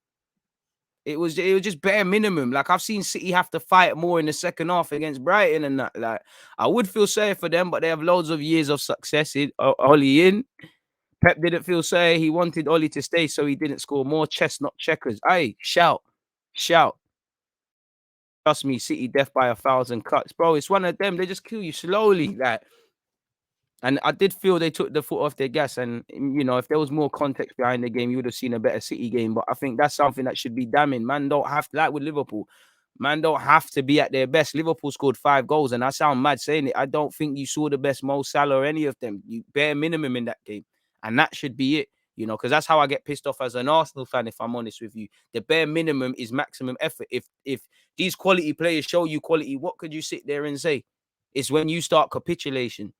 It was just bare minimum. Like I've seen City have to fight more in the second half against Brighton and that. Like I would feel sorry for them, but they have loads of years of success. Ollie in. Pep didn't feel sorry. He wanted Ollie to stay, so he didn't score more chestnut checkers. Aye, shout, shout. Trust me, City death by 1,000 cuts. Bro, it's one of them. They just kill you slowly. Like, and I did feel they took the foot off their gas. And, you know, if there was more context behind the game, you would have seen a better City game. But I think that's something that should be damning. Man, don't have to, like with Liverpool, man, don't have to be at their best. Liverpool scored 5 goals. And I sound mad saying it. I don't think you saw the best Mo Salah or any of them. You bare minimum in that game. And that should be it. You know, because that's how I get pissed off as an Arsenal fan, if I'm honest with you. The bare minimum is maximum effort. If these quality players show you quality, what could you sit there and say? It's when you start capitulation.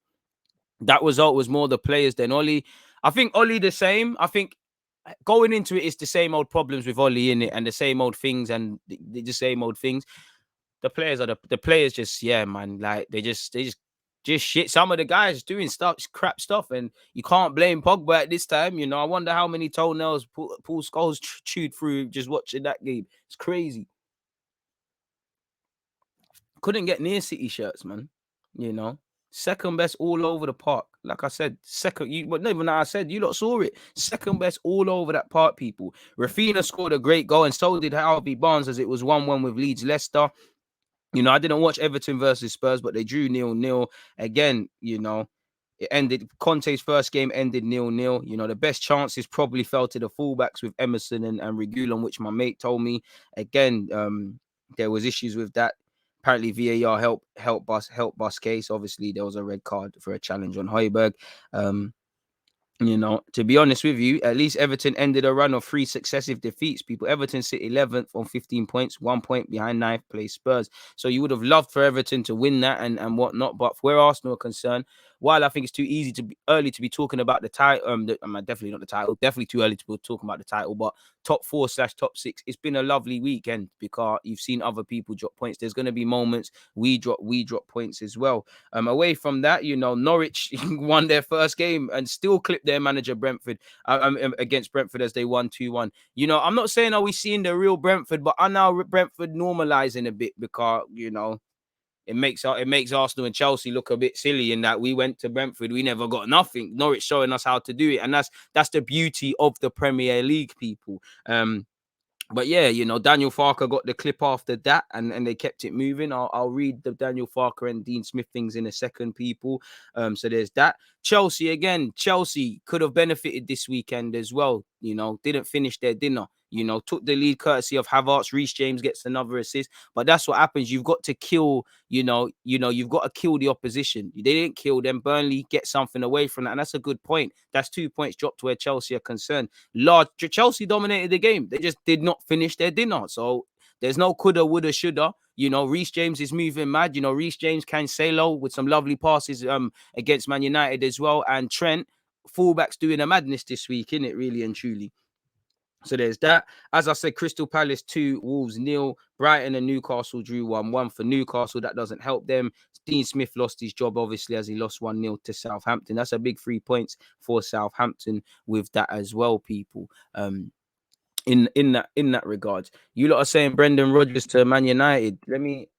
That result was more the players than Ollie. I think Ollie the same. I think going into it, it's the same old problems with Ollie in it and the same old things and the same old things. The players are the players just, yeah, man. Like they just shit. Some of the guys doing crap stuff, and you can't blame Pogba at this time. You know, I wonder how many toenails Paul Scholes chewed through just watching that game. It's crazy. Couldn't get near City shirts, man. You know, second best all over the park. Like I said, second. But not even that I said, you lot saw it. Second best all over that park, people. Rafinha scored a great goal, and so did Harvey Barnes, as it was 1-1 with Leeds Leicester. You know, I didn't watch Everton versus Spurs, but they drew 0-0. Again, you know, it ended. Conte's first game ended 0-0. You know, the best chances probably fell to the fullbacks with Emerson and Reguilon, which my mate told me. Again, there was issues with that. Apparently, VAR helped bus case. Obviously, there was a red card for a challenge on Højbjerg. You know, to be honest with you, at least Everton ended a run of 3 successive defeats. People, Everton sit 11th on 15 points, 1 point behind 9th place Spurs. So you would have loved for Everton to win that and whatnot. But where Arsenal are concerned, while I think it's too early to be talking about the title, definitely not the title, definitely too early to be talking about the title, but top 4/top 6, it's been a lovely weekend because you've seen other people drop points. There's going to be moments we drop points as well. Away from that, you know, Norwich won their first game and still clipped their manager Brentford against Brentford as they won 2-1. You know, I'm not saying are we seeing the real Brentford, but are now Brentford normalizing a bit because, you know, it makes Arsenal and Chelsea look a bit silly in that we went to Brentford, we never got nothing. Norwich showing us how to do it, and that's the beauty of the Premier League, people. But yeah, you know, Daniel Farker got the clip after that, and they kept it moving. I'll read the Daniel Farker and Dean Smith things in a second, people. So there's that. Chelsea could have benefited this weekend as well. You know, didn't finish their dinner. You know, took the lead courtesy of Havertz. Reece James gets another assist. But that's what happens. You've got to kill, you've got to kill the opposition. They didn't kill them. Burnley get something away from that. And that's a good point. That's 2 points dropped where Chelsea are concerned. Chelsea dominated the game. They just did not finish their dinner. So there's no coulda, woulda, shoulda. You know, Reece James is moving mad. You know, Reece James, Cancelo with some lovely passes against Man United as well. And Trent, fullbacks doing a madness this week, innit, really and truly. So there's that. As I said, Crystal Palace 2, Wolves 0. Brighton and Newcastle drew 1-1 for Newcastle. That doesn't help them. Dean Smith lost his job, obviously, as he lost 1-0 to Southampton. That's a big 3 points for Southampton with that as well, people. In that regard, you lot are saying Brendan Rodgers to Man United.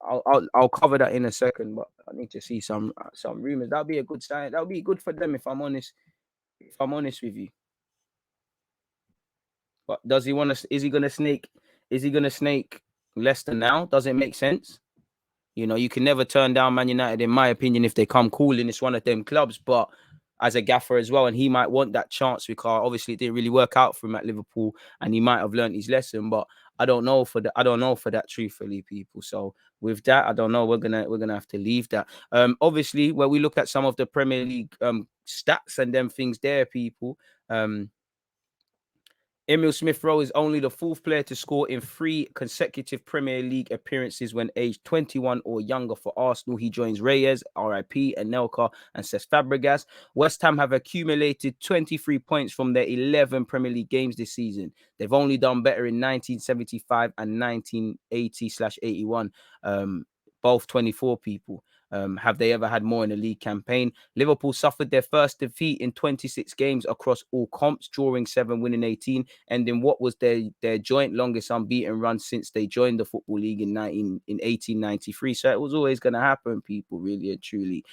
I'll cover that in a second, but I need to see some rumors. That'll be a good sign. That'll be good for them if I'm honest. If I'm honest with you. But does he want to? Is he going to snake? Is he going to snake Leicester now? Does it make sense? You know, you can never turn down Man United, in my opinion, if they come calling. It's one of them clubs, but as a gaffer as well, and he might want that chance because obviously it didn't really work out for him at Liverpool, and he might have learned his lesson. But I don't know for that, truthfully, people. So with that, I don't know. We're gonna have to leave that. Obviously, when we look at some of the Premier League stats and them things there, people. Emil Smith Rowe is only the fourth player to score in 3 consecutive Premier League appearances when aged 21 or younger for Arsenal. He joins Reyes, RIP, Anelka, and Cesc Fabregas. West Ham have accumulated 23 points from their 11 Premier League games this season. They've only done better in 1975 and 1980/81, both 24 people. Have they ever had more in a league campaign? Liverpool suffered their first defeat in 26 games across all comps, drawing 7, winning 18, ending what was their joint longest unbeaten run since they joined the Football League in 1893. So it was always going to happen, people, really and truly.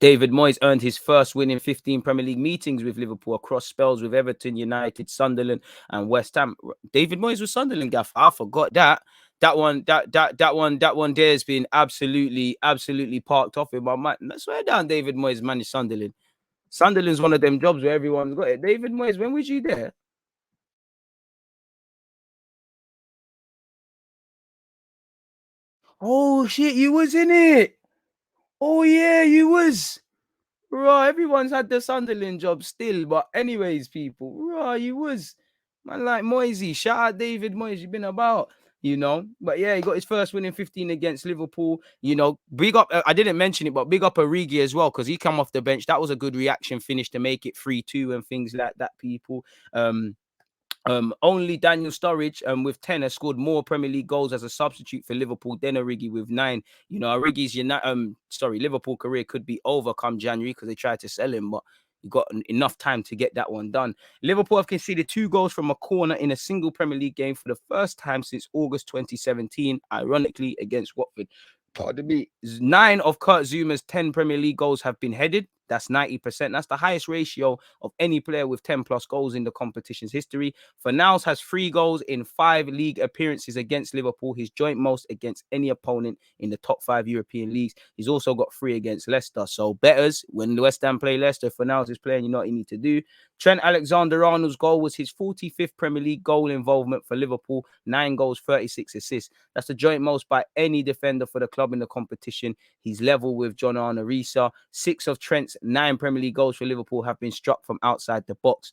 David Moyes earned his first win in 15 Premier League meetings with Liverpool across spells with Everton, United, Sunderland, and West Ham. David Moyes was Sunderland, gaff. I forgot that. That one there has been absolutely parked off in my mind. I swear down, David Moyes managed Sunderland. Sunderland's one of them jobs where everyone's got it. David Moyes, when was you there? Oh shit, you was in it. Oh yeah, you was. Right, everyone's had the Sunderland job still, but anyways, people, right, you was man like Moisey. Shout out David Moyes, you've been about, But yeah, he got his first win in 15 against Liverpool. Big up. I didn't mention it, but big up Origi as well because he come off the bench. That was a good reaction finish to make it 3-2 and things like that. People. Only Daniel Sturridge with 10 has scored more Premier League goals as a substitute for Liverpool than Origi with 9. Origi's Liverpool career could be over come January because they tried to sell him, but he got enough time to get that one done. Liverpool have conceded 2 goals from a corner in a single Premier League game for the first time since August 2017, ironically against Watford. Pardon me. 9 of Kurt Zuma's 10 Premier League goals have been headed. That's 90%. That's the highest ratio of any player with 10 plus goals in the competition's history. Fornals has 3 goals in 5 league appearances against Liverpool, his joint most against any opponent in the top 5 European leagues. He's also got 3 against Leicester. So betters, when the West Ham play Leicester, Fornals is playing, you know what you need to do. Trent Alexander-Arnold's goal was his 45th Premier League goal involvement for Liverpool. 9 goals, 36 assists. That's the joint most by any defender for the club in the competition. He's level with John Arne-Risa. 6 of Trent's 9 Premier League goals for Liverpool have been struck from outside the box.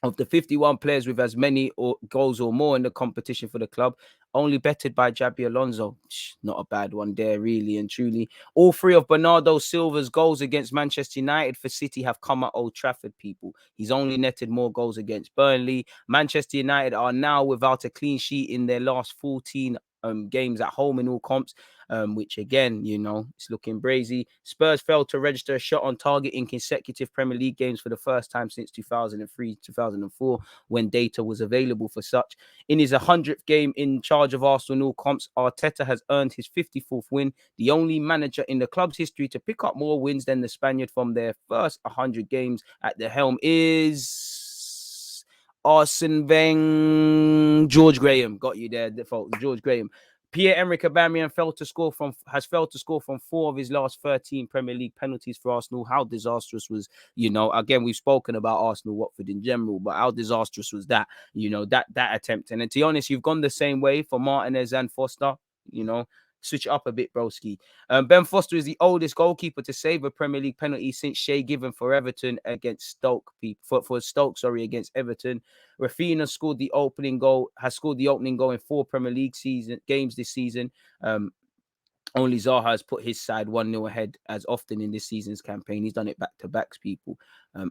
Of the 51 players with as many goals or more in the competition for the club, only bettered by Jabi Alonso. Not a bad one there, really and truly. All 3 of Bernardo Silva's goals against Manchester United for City have come at Old Trafford, people. He's only netted more goals against Burnley. Manchester United are now without a clean sheet in their last 14 games at home in all comps. Which again, it's looking brazy. Spurs failed to register a shot on target in consecutive Premier League games for the first time since 2003-2004, when data was available for such. In his 100th game in charge of Arsenal in all comps, Arteta has earned his 54th win, the only manager in the club's history to pick up more wins than the Spaniard from their first 100 games at the helm is Arsene Wenger. George Graham. Got you there, default. George Graham. Pierre-Emerick Aubameyang has failed to score from 4 of his last 13 Premier League penalties for Arsenal. How disastrous was, again, we've spoken about Arsenal, Watford in general, but how disastrous was that, that attempt. And to be honest, you've gone the same way for Martinez and Foster, switch it up a bit, broski. Ben Foster is the oldest goalkeeper to save a Premier League penalty since Shea Given for Everton against Stoke. For Stoke, against Everton. Rafinha has scored the opening goal in 4 Premier League games this season. Only Zaha has put his side 1-0 ahead as often in this season's campaign. He's done it back-to-backs, people.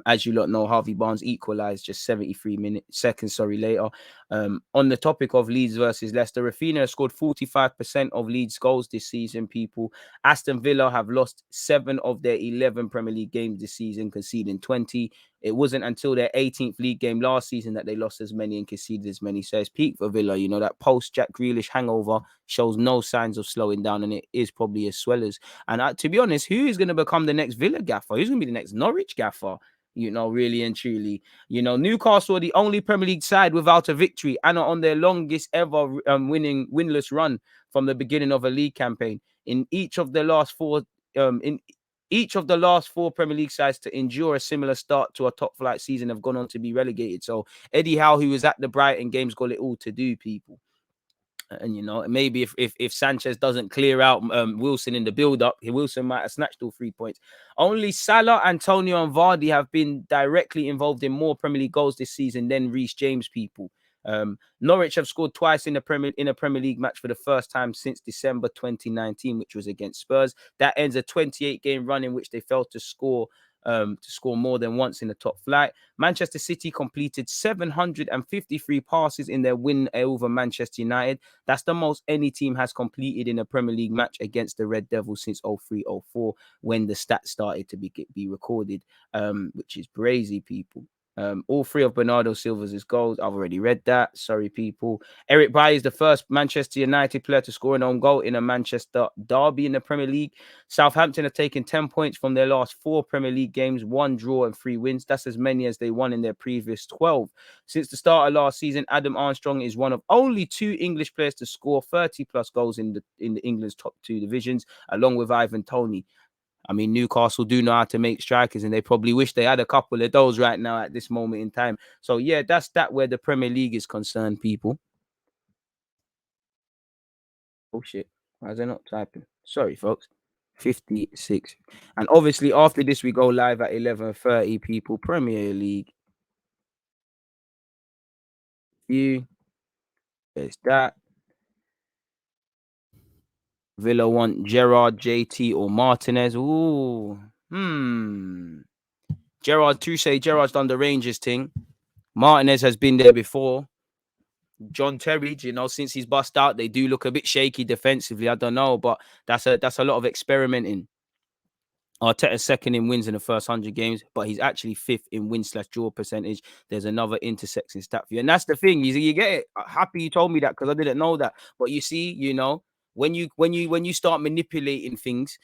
As you lot know, Harvey Barnes equalised just 73 seconds later. On the topic of Leeds versus Leicester, Rafinha has scored 45% of Leeds' goals this season, people. Aston Villa have lost 7 of their 11 Premier League games this season, conceding 20. It wasn't until their 18th league game last season that they lost as many and conceded as many. So it's peak for Villa. That post-Jack Grealish hangover shows no signs of slowing down, and it is probably as swellers. And to be honest, who is going to become the next Villa gaffer? Who's going to be the next Norwich gaffer? Really and truly. Newcastle are the only Premier League side without a victory and are on their longest ever winless run from the beginning of a league campaign. In each of the last 4 Each of the last 4 Premier League sides to endure a similar start to a top flight season have gone on to be relegated. So Eddie Howe, who was at the Brighton games, got it all to do, people. And maybe if Sanchez doesn't clear out Wilson in the build-up, Wilson might have snatched all 3 points. Only Salah, Antonio, and Vardy have been directly involved in more Premier League goals this season than Reece James, people. Norwich have scored twice in a Premier League match for the first time since December 2019, which was against Spurs. That ends a 28-game run in which they failed to score more than once in the top flight. Manchester City completed 753 passes in their win over Manchester United. That's the most any team has completed in a Premier League match against the Red Devils since 03-04, when the stats started to be recorded, which is crazy, people. All 3 of Bernardo Silva's goals. I've already read that. Sorry, people. Eric Bailly is the first Manchester United player to score an own goal in a Manchester derby in the Premier League. Southampton have taken 10 points from their last 4 Premier League games, 1 draw and 3 wins. That's as many as they won in their previous 12. Since the start of last season, Adam Armstrong is one of only 2 English players to score 30-plus goals in England's top 2 divisions, along with Ivan Toney. I mean, Newcastle do know how to make strikers, and they probably wish they had a couple of those right now at this moment in time. So, yeah, that's where the Premier League is concerned, people. Oh, shit. Why is they not typing? Sorry, folks. 56. And obviously, after this, we go live at 11:30, people. Premier League. There's that. Villa want Gerrard, JT, or Martinez. Ooh. Gerrard, Touche. Gerrard's done the Rangers thing. Martinez has been there before. John Terry, since he's bust out, they do look a bit shaky defensively. I don't know, but that's a lot of experimenting. Arteta's second in wins in the first 100 games, but he's actually 5th in win/draw percentage. There's another intersecting stat for you, and that's the thing. You get it. Happy you told me that, because I didn't know that. But you see, when you start manipulating things,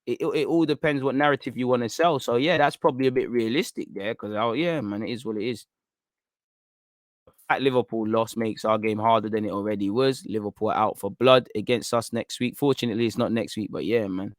it all depends what narrative you want to sell. So yeah, that's probably a bit realistic there, because yeah, man, it is what it is. At Liverpool loss makes our game harder than it already was. Liverpool out for blood against us next week. Fortunately, it's not next week, but yeah, man.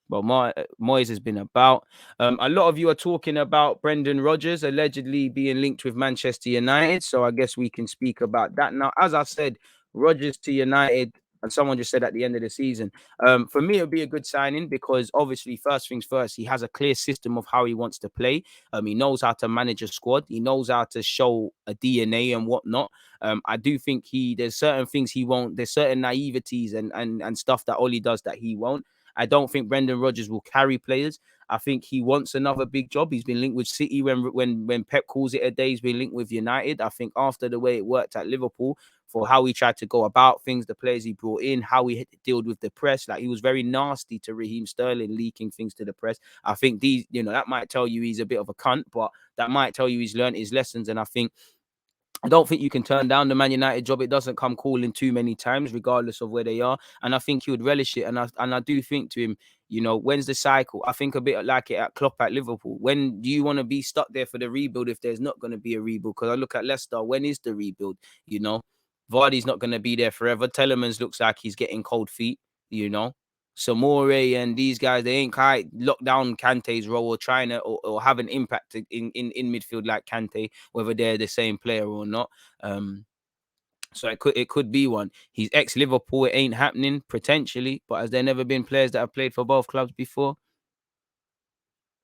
But Moyes has been about. A lot of you are talking about Brendan Rodgers allegedly being linked with Manchester United. So I guess we can speak about that now. As I said, Rodgers to United, and someone just said at the end of the season. For me, it would be a good signing, because obviously, first things first, he has a clear system of how he wants to play. He knows how to manage a squad. He knows how to show a DNA and whatnot. I do think there's certain things he won't. There's certain naiveties and stuff that Oli does that he won't. I don't think Brendan Rodgers will carry players. I think he wants another big job. He's been linked with City when Pep calls it a day. He's been linked with United. I think after the way it worked at Liverpool, for how he tried to go about things, the players he brought in, how he dealt with the press, like he was very nasty to Raheem Sterling, leaking things to the press. I think that might tell you he's a bit of a cunt, but that might tell you he's learned his lessons. And I don't think you can turn down the Man United job. It doesn't come calling too many times, regardless of where they are. And I think he would relish it. And I do think to him, when's the cycle? I think a bit like it at Klopp at Liverpool. When do you want to be stuck there for the rebuild if there's not going to be a rebuild? Because I look at Leicester, when is the rebuild? Vardy's not going to be there forever. Telemans looks like he's getting cold feet, Samore and these guys, they ain't quite locked down Kante's role or trying to or have an impact in midfield like Kante, whether they're the same player or not. So it could be one. He's ex-Liverpool. It ain't happening, potentially. But has there never been players that have played for both clubs before?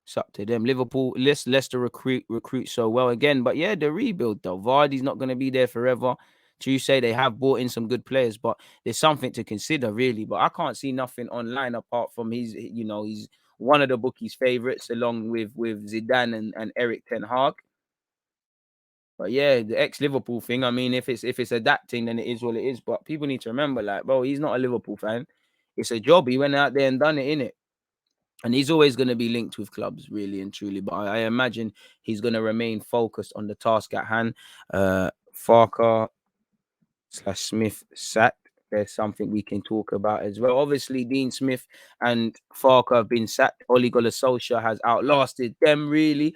It's up to them. Liverpool, Leicester recruit so well again. But yeah, the rebuild though. Vardy's not going to be there forever. You say they have brought in some good players, but there's something to consider, really. But I can't see nothing online apart from he's one of the bookies' favourites, along with Zidane and Eric Ten Hag. But yeah, the ex-Liverpool thing, I mean, if it's adapting, then it is what it is. But people need to remember, like, bro, he's not a Liverpool fan. It's a job. He went out there and done it, innit? And he's always going to be linked with clubs, really and truly. But I imagine he's going to remain focused on the task at hand. Farker/Smith sacked. There's something we can talk about as well. Obviously, Dean Smith and Farker have been sacked. Ole Gunnar Solskjaer has outlasted them, really.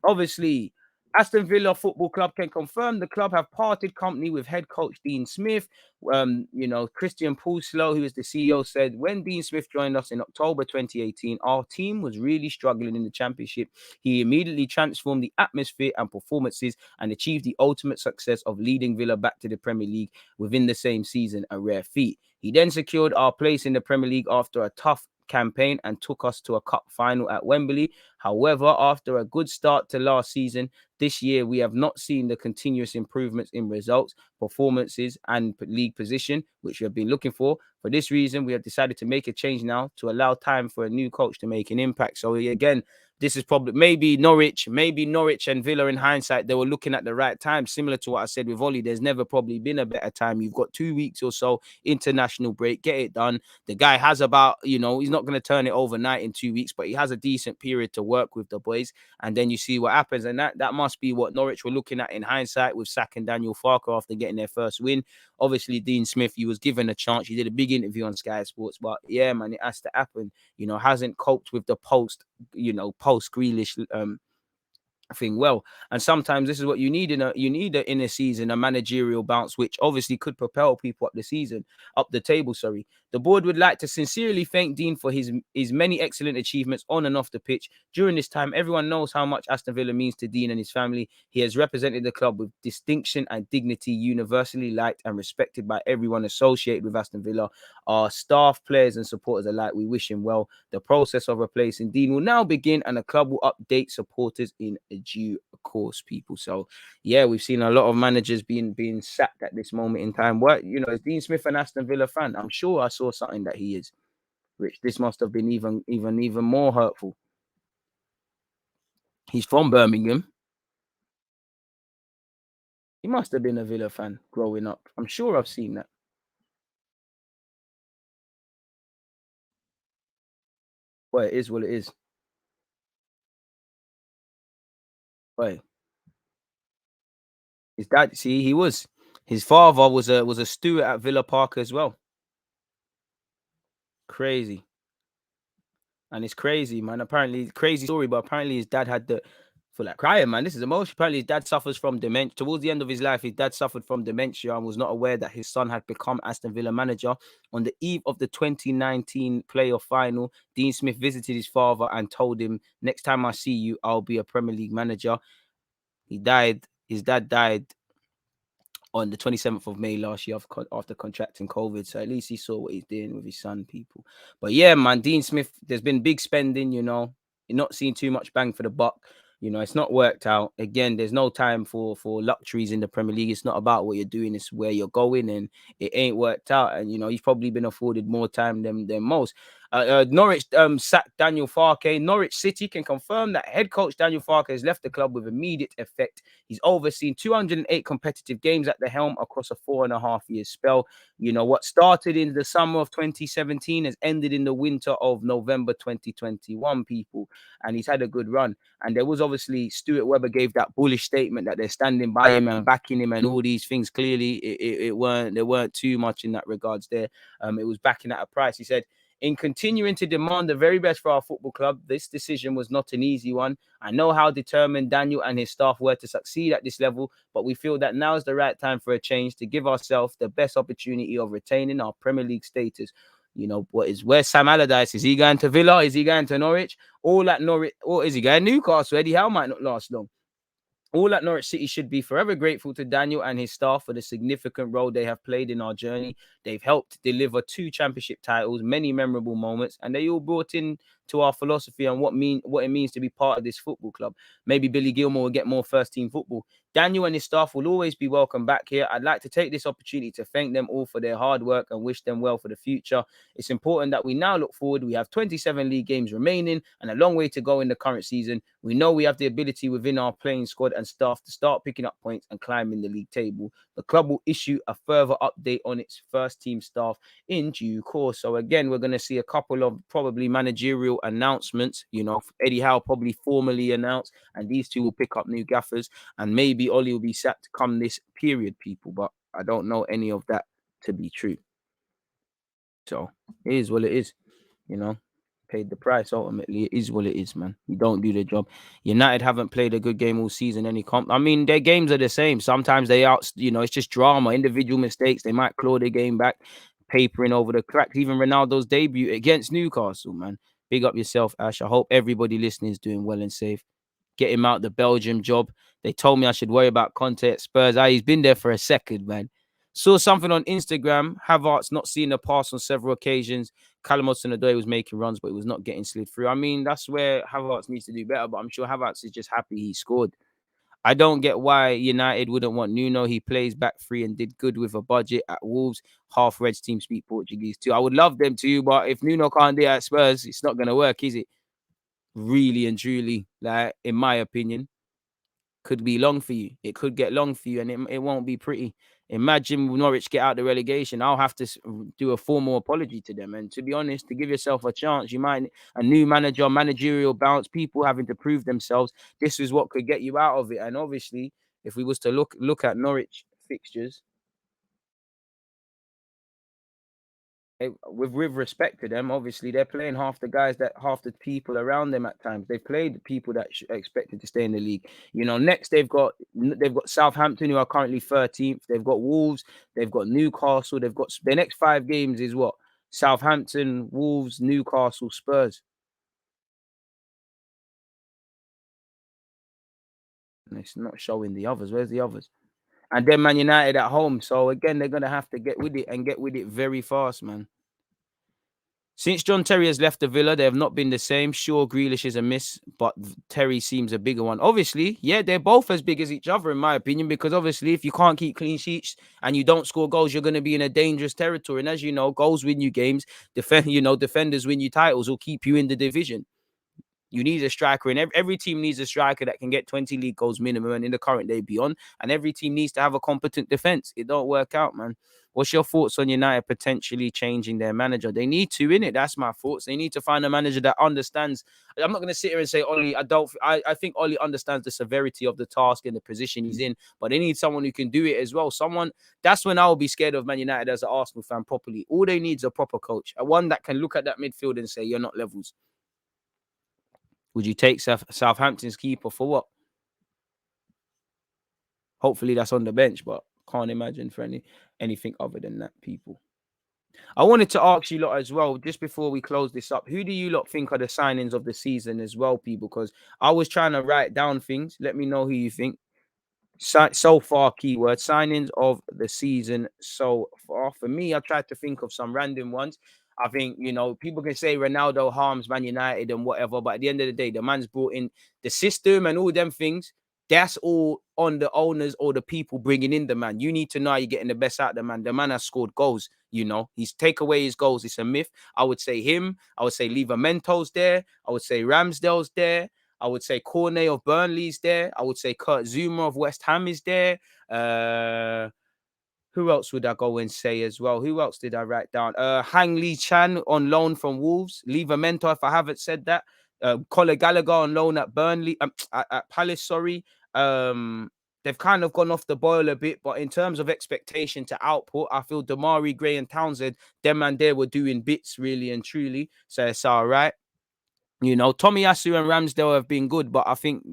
Obviously, Aston Villa Football Club can confirm the club have parted company with head coach Dean Smith. Christian Pulslow, who is the CEO, said when Dean Smith joined us in October 2018, our team was really struggling in the championship. He immediately transformed the atmosphere and performances and achieved the ultimate success of leading Villa back to the Premier League within the same season, a rare feat. He then secured our place in the Premier League after a tough campaign and took us to a cup final at Wembley. However, after a good start to last season, this year we have not seen the continuous improvements in results, performances, and league position, which we have been looking for. For this reason, we have decided to make a change now to allow time for a new coach to make an impact. So again, this is probably maybe Norwich and Villa in hindsight, they were looking at the right time. Similar to what I said with Ollie, there's never probably been a better time. You've got 2 weeks or so international break, get it done. The guy has about, he's not going to turn it overnight in 2 weeks, but he has a decent period to work with the boys. And then you see what happens. And that must be what Norwich were looking at in hindsight with sacking Daniel Farke after getting their first win. Obviously, Dean Smith, he was given a chance. He did a big interview on Sky Sports, but yeah, man, it has to happen. Hasn't coped with the post Grealish thing well. And sometimes this is what you need in a season, a managerial bounce, which obviously could propel people up the table. The board would like to sincerely thank Dean for his many excellent achievements on and off the pitch. During this time, everyone knows how much Aston Villa means to Dean and his family. He has represented the club with distinction and dignity, universally liked and respected by everyone associated with Aston Villa. Our staff, players and supporters alike, we wish him well. The process of replacing Dean will now begin and the club will update supporters in due course, people. So yeah, we've seen a lot of managers being sacked at this moment in time. Is Dean Smith an Aston Villa fan? I'm sure I saw something that he is, which this must have been even more hurtful. He's from Birmingham. He must have been a Villa fan growing up. I'm sure I've seen that. Well, it is what it is. Right. His dad, see, his father was a steward at Villa Park as well. Crazy. And it's crazy, man. Apparently, crazy story, but apparently his dad had feel like crying, man. This is emotional. Apparently, his dad suffers from dementia. Towards the end of his life, his dad suffered from dementia and was not aware that his son had become Aston Villa manager. On the eve of the 2019 playoff final, Dean Smith visited his father and told him, "Next time I see you, I'll be a Premier League manager." He died. His dad died on the 27th of May last year after contracting COVID. So at least he saw what he's doing with his son, people. But yeah, man, Dean Smith, there's been big spending, you're not seeing too much bang for the buck. It's not worked out. Again, there's no time for luxuries in the Premier League. It's not about what you're doing, it's where you're going, and it ain't worked out. And he's probably been afforded more time than most. Norwich sacked Daniel Farke. Norwich City can confirm that head coach Daniel Farke has left the club with immediate effect. He's overseen 208 competitive games at the helm across a 4.5-year spell. What started in the summer of 2017 has ended in the winter of November 2021, people. And he's had a good run. And there was obviously Stuart Webber gave that bullish statement that they're standing by him and backing him and all these things. Clearly, there weren't too much in that regards there. It was backing at a price. He said, "In continuing to demand the very best for our football club, this decision was not an easy one. I know how determined Daniel and his staff were to succeed at this level, but we feel that now is the right time for a change to give ourselves the best opportunity of retaining our Premier League status." Where's Sam Allardyce? Is he going to Villa? Is he going to Norwich? All at Norwich, or is he going to Newcastle? Eddie Howe might not last long. All at Norwich City should be forever grateful to Daniel and his staff for the significant role they have played in our journey. They've helped deliver 2 championship titles, many memorable moments, and they all brought in to our philosophy and what it means to be part of this football club. Maybe Billy Gilmore will get more first-team football. Daniel and his staff will always be welcome back here. I'd like to take this opportunity to thank them all for their hard work and wish them well for the future. It's important that we now look forward. We have 27 league games remaining and a long way to go in the current season. We know we have the ability within our playing squad and staff to start picking up points and climbing the league table. The club will issue a further update on its first team staff in due course. So again, we're going to see a couple of probably managerial announcements. Eddie Howe probably formally announced, and these two will pick up new gaffers, and maybe Ollie will be sacked come this period, people. But I don't know any of that to be true. So it is what it is, paid the price. Ultimately, it is what it is, man. You don't do the job. United haven't played a good game all season. I mean, their games are the same. Sometimes it's just drama, individual mistakes. They might claw their game back, papering over the cracks. Even Ronaldo's debut against Newcastle, man. Big up yourself, Ash. I hope everybody listening is doing well and safe. Get him out the Belgium job. They told me I should worry about Conte at Spurs. He's been there for a second, man. Saw something on Instagram. Havertz not seeing the pass on several occasions. Callum Hudson-Odoi was making runs, but it was not getting slid through. I mean, that's where Havertz needs to do better, but I'm sure Havertz is just happy he scored. I don't get why United wouldn't want Nuno. He plays back three and did good with a budget at Wolves. Half Reds team speak Portuguese too. I would love them to, but if Nuno can't do it at Spurs, it's not going to work, is it? Really and truly, like, in my opinion, could be long for you. It could get long for you, and it won't be pretty. Imagine Norwich get out the relegation. I'll have to do a formal apology to them. And to be honest, to give yourself a chance, you might a new manager, managerial bounce, people having to prove themselves. This is what could get you out of it. And obviously, if we was to look at Norwich fixtures, with respect to them, obviously they're playing half the people around them at times. They've played people that expected to stay in the league. Next they've got Southampton, who are currently 13th. They've got Wolves. They've got Newcastle. They've got their next 5 games is what? Southampton, Wolves, Newcastle, Spurs. And it's not showing the others. Where's the others? And then Man United at home. So again, they're gonna have to get with it and get with it very fast, man. Since John Terry has left the Villa, they have not been the same. Sure, Grealish is a miss, but Terry seems a bigger one. Obviously, yeah, they're both as big as each other, in my opinion, because obviously, if you can't keep clean sheets and you don't score goals, you're going to be in a dangerous territory. And as you know, goals win you games. Defenders win you titles or keep you in the division. You need a striker, and every team needs a striker that can get 20 league goals minimum, and in the current day beyond. And every team needs to have a competent defense. It don't work out, man. What's your thoughts on United potentially changing their manager? They need to, innit? That's my thoughts. They need to find a manager that understands. I'm not going to sit here and say Oli. I think Oli understands the severity of the task and the position he's in, but they need someone who can do it as well. That's when I'll be scared of Man United as an Arsenal fan properly. All they need is a proper coach, one that can look at that midfield and say, you're not levels. Would you take Southampton's keeper for what? Hopefully that's on the bench, but can't imagine for anything other than that, people. I wanted to ask you lot as well, just before we close this up, who do you lot think are the signings of the season as well, people? Because I was trying to write down things. Let me know who you think. So far, keyword signings of the season so far. For me, I tried to think of some random ones. I think, people can say Ronaldo harms Man United and whatever, but at the end of the day, the man's brought in the system and all them things. That's all on the owners or the people bringing in the man. You need to know you're getting the best out of the man. The man has scored goals, He's take away his goals. It's a myth. I would say him. I would say Livamento's there. I would say Ramsdale's there. I would say Cornet of Burnley's there. I would say Kurt Zuma of West Ham is there. Who else would I go and say as well? Who else did I write down? Hang Lee Chan on loan from Wolves. Livamento, if I haven't said that. Conor Gallagher on loan at Burnley, at Palace, sorry. They've kind of gone off the boil a bit, but in terms of expectation to output, I feel Damari, Gray and Townsend, them and they were doing bits really and truly. So it's all right. Tomiyasu and Ramsdale have been good, but I think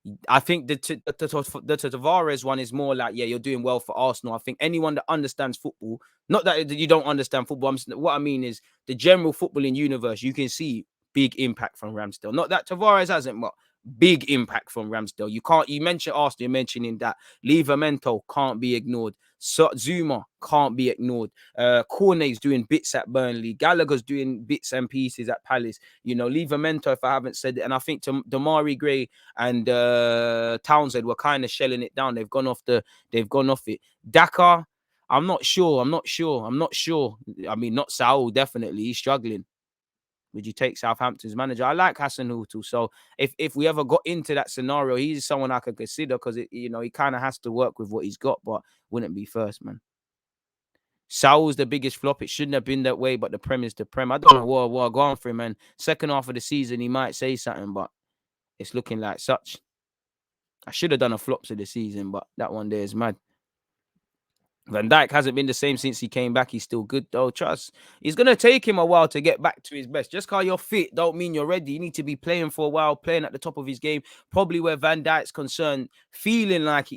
the Tavares one is more like, yeah, you're doing well for Arsenal. I think anyone that understands football, not that you don't understand football, what I mean is the general footballing universe, you can see big impact from Ramsdale. Not that Tavares hasn't, but big impact from Ramsdale. You mentioned Arsenal, you're mentioning that. Livramento can't be ignored. Zuma can't be ignored. Cornet's doing bits at Burnley. Gallagher's doing bits and pieces at Palace. Livramento, if I haven't said it. And I think Damari Gray and Townsend were kind of shelling it down. They've gone off it. Dakar, I'm not sure. I mean, not Saul, definitely. He's struggling. Would you take Southampton's manager? I like Hassan Hutel. So if we ever got into that scenario, he's someone I could consider because he kind of has to work with what he's got, but wouldn't be first, man. Saul's the biggest flop. It shouldn't have been that way, but the Prem is the Prem. I don't know what going for him, man. Second half of the season, he might say something, but it's looking like such. I should have done a flops of the season, but that one there is mad. Van Dijk hasn't been the same since he came back. He's still good though. Trust. It's gonna take him a while to get back to his best. Just because you're fit don't mean you're ready. You need to be playing for a while, playing at the top of his game. Probably where Van Dijk's concerned, feeling like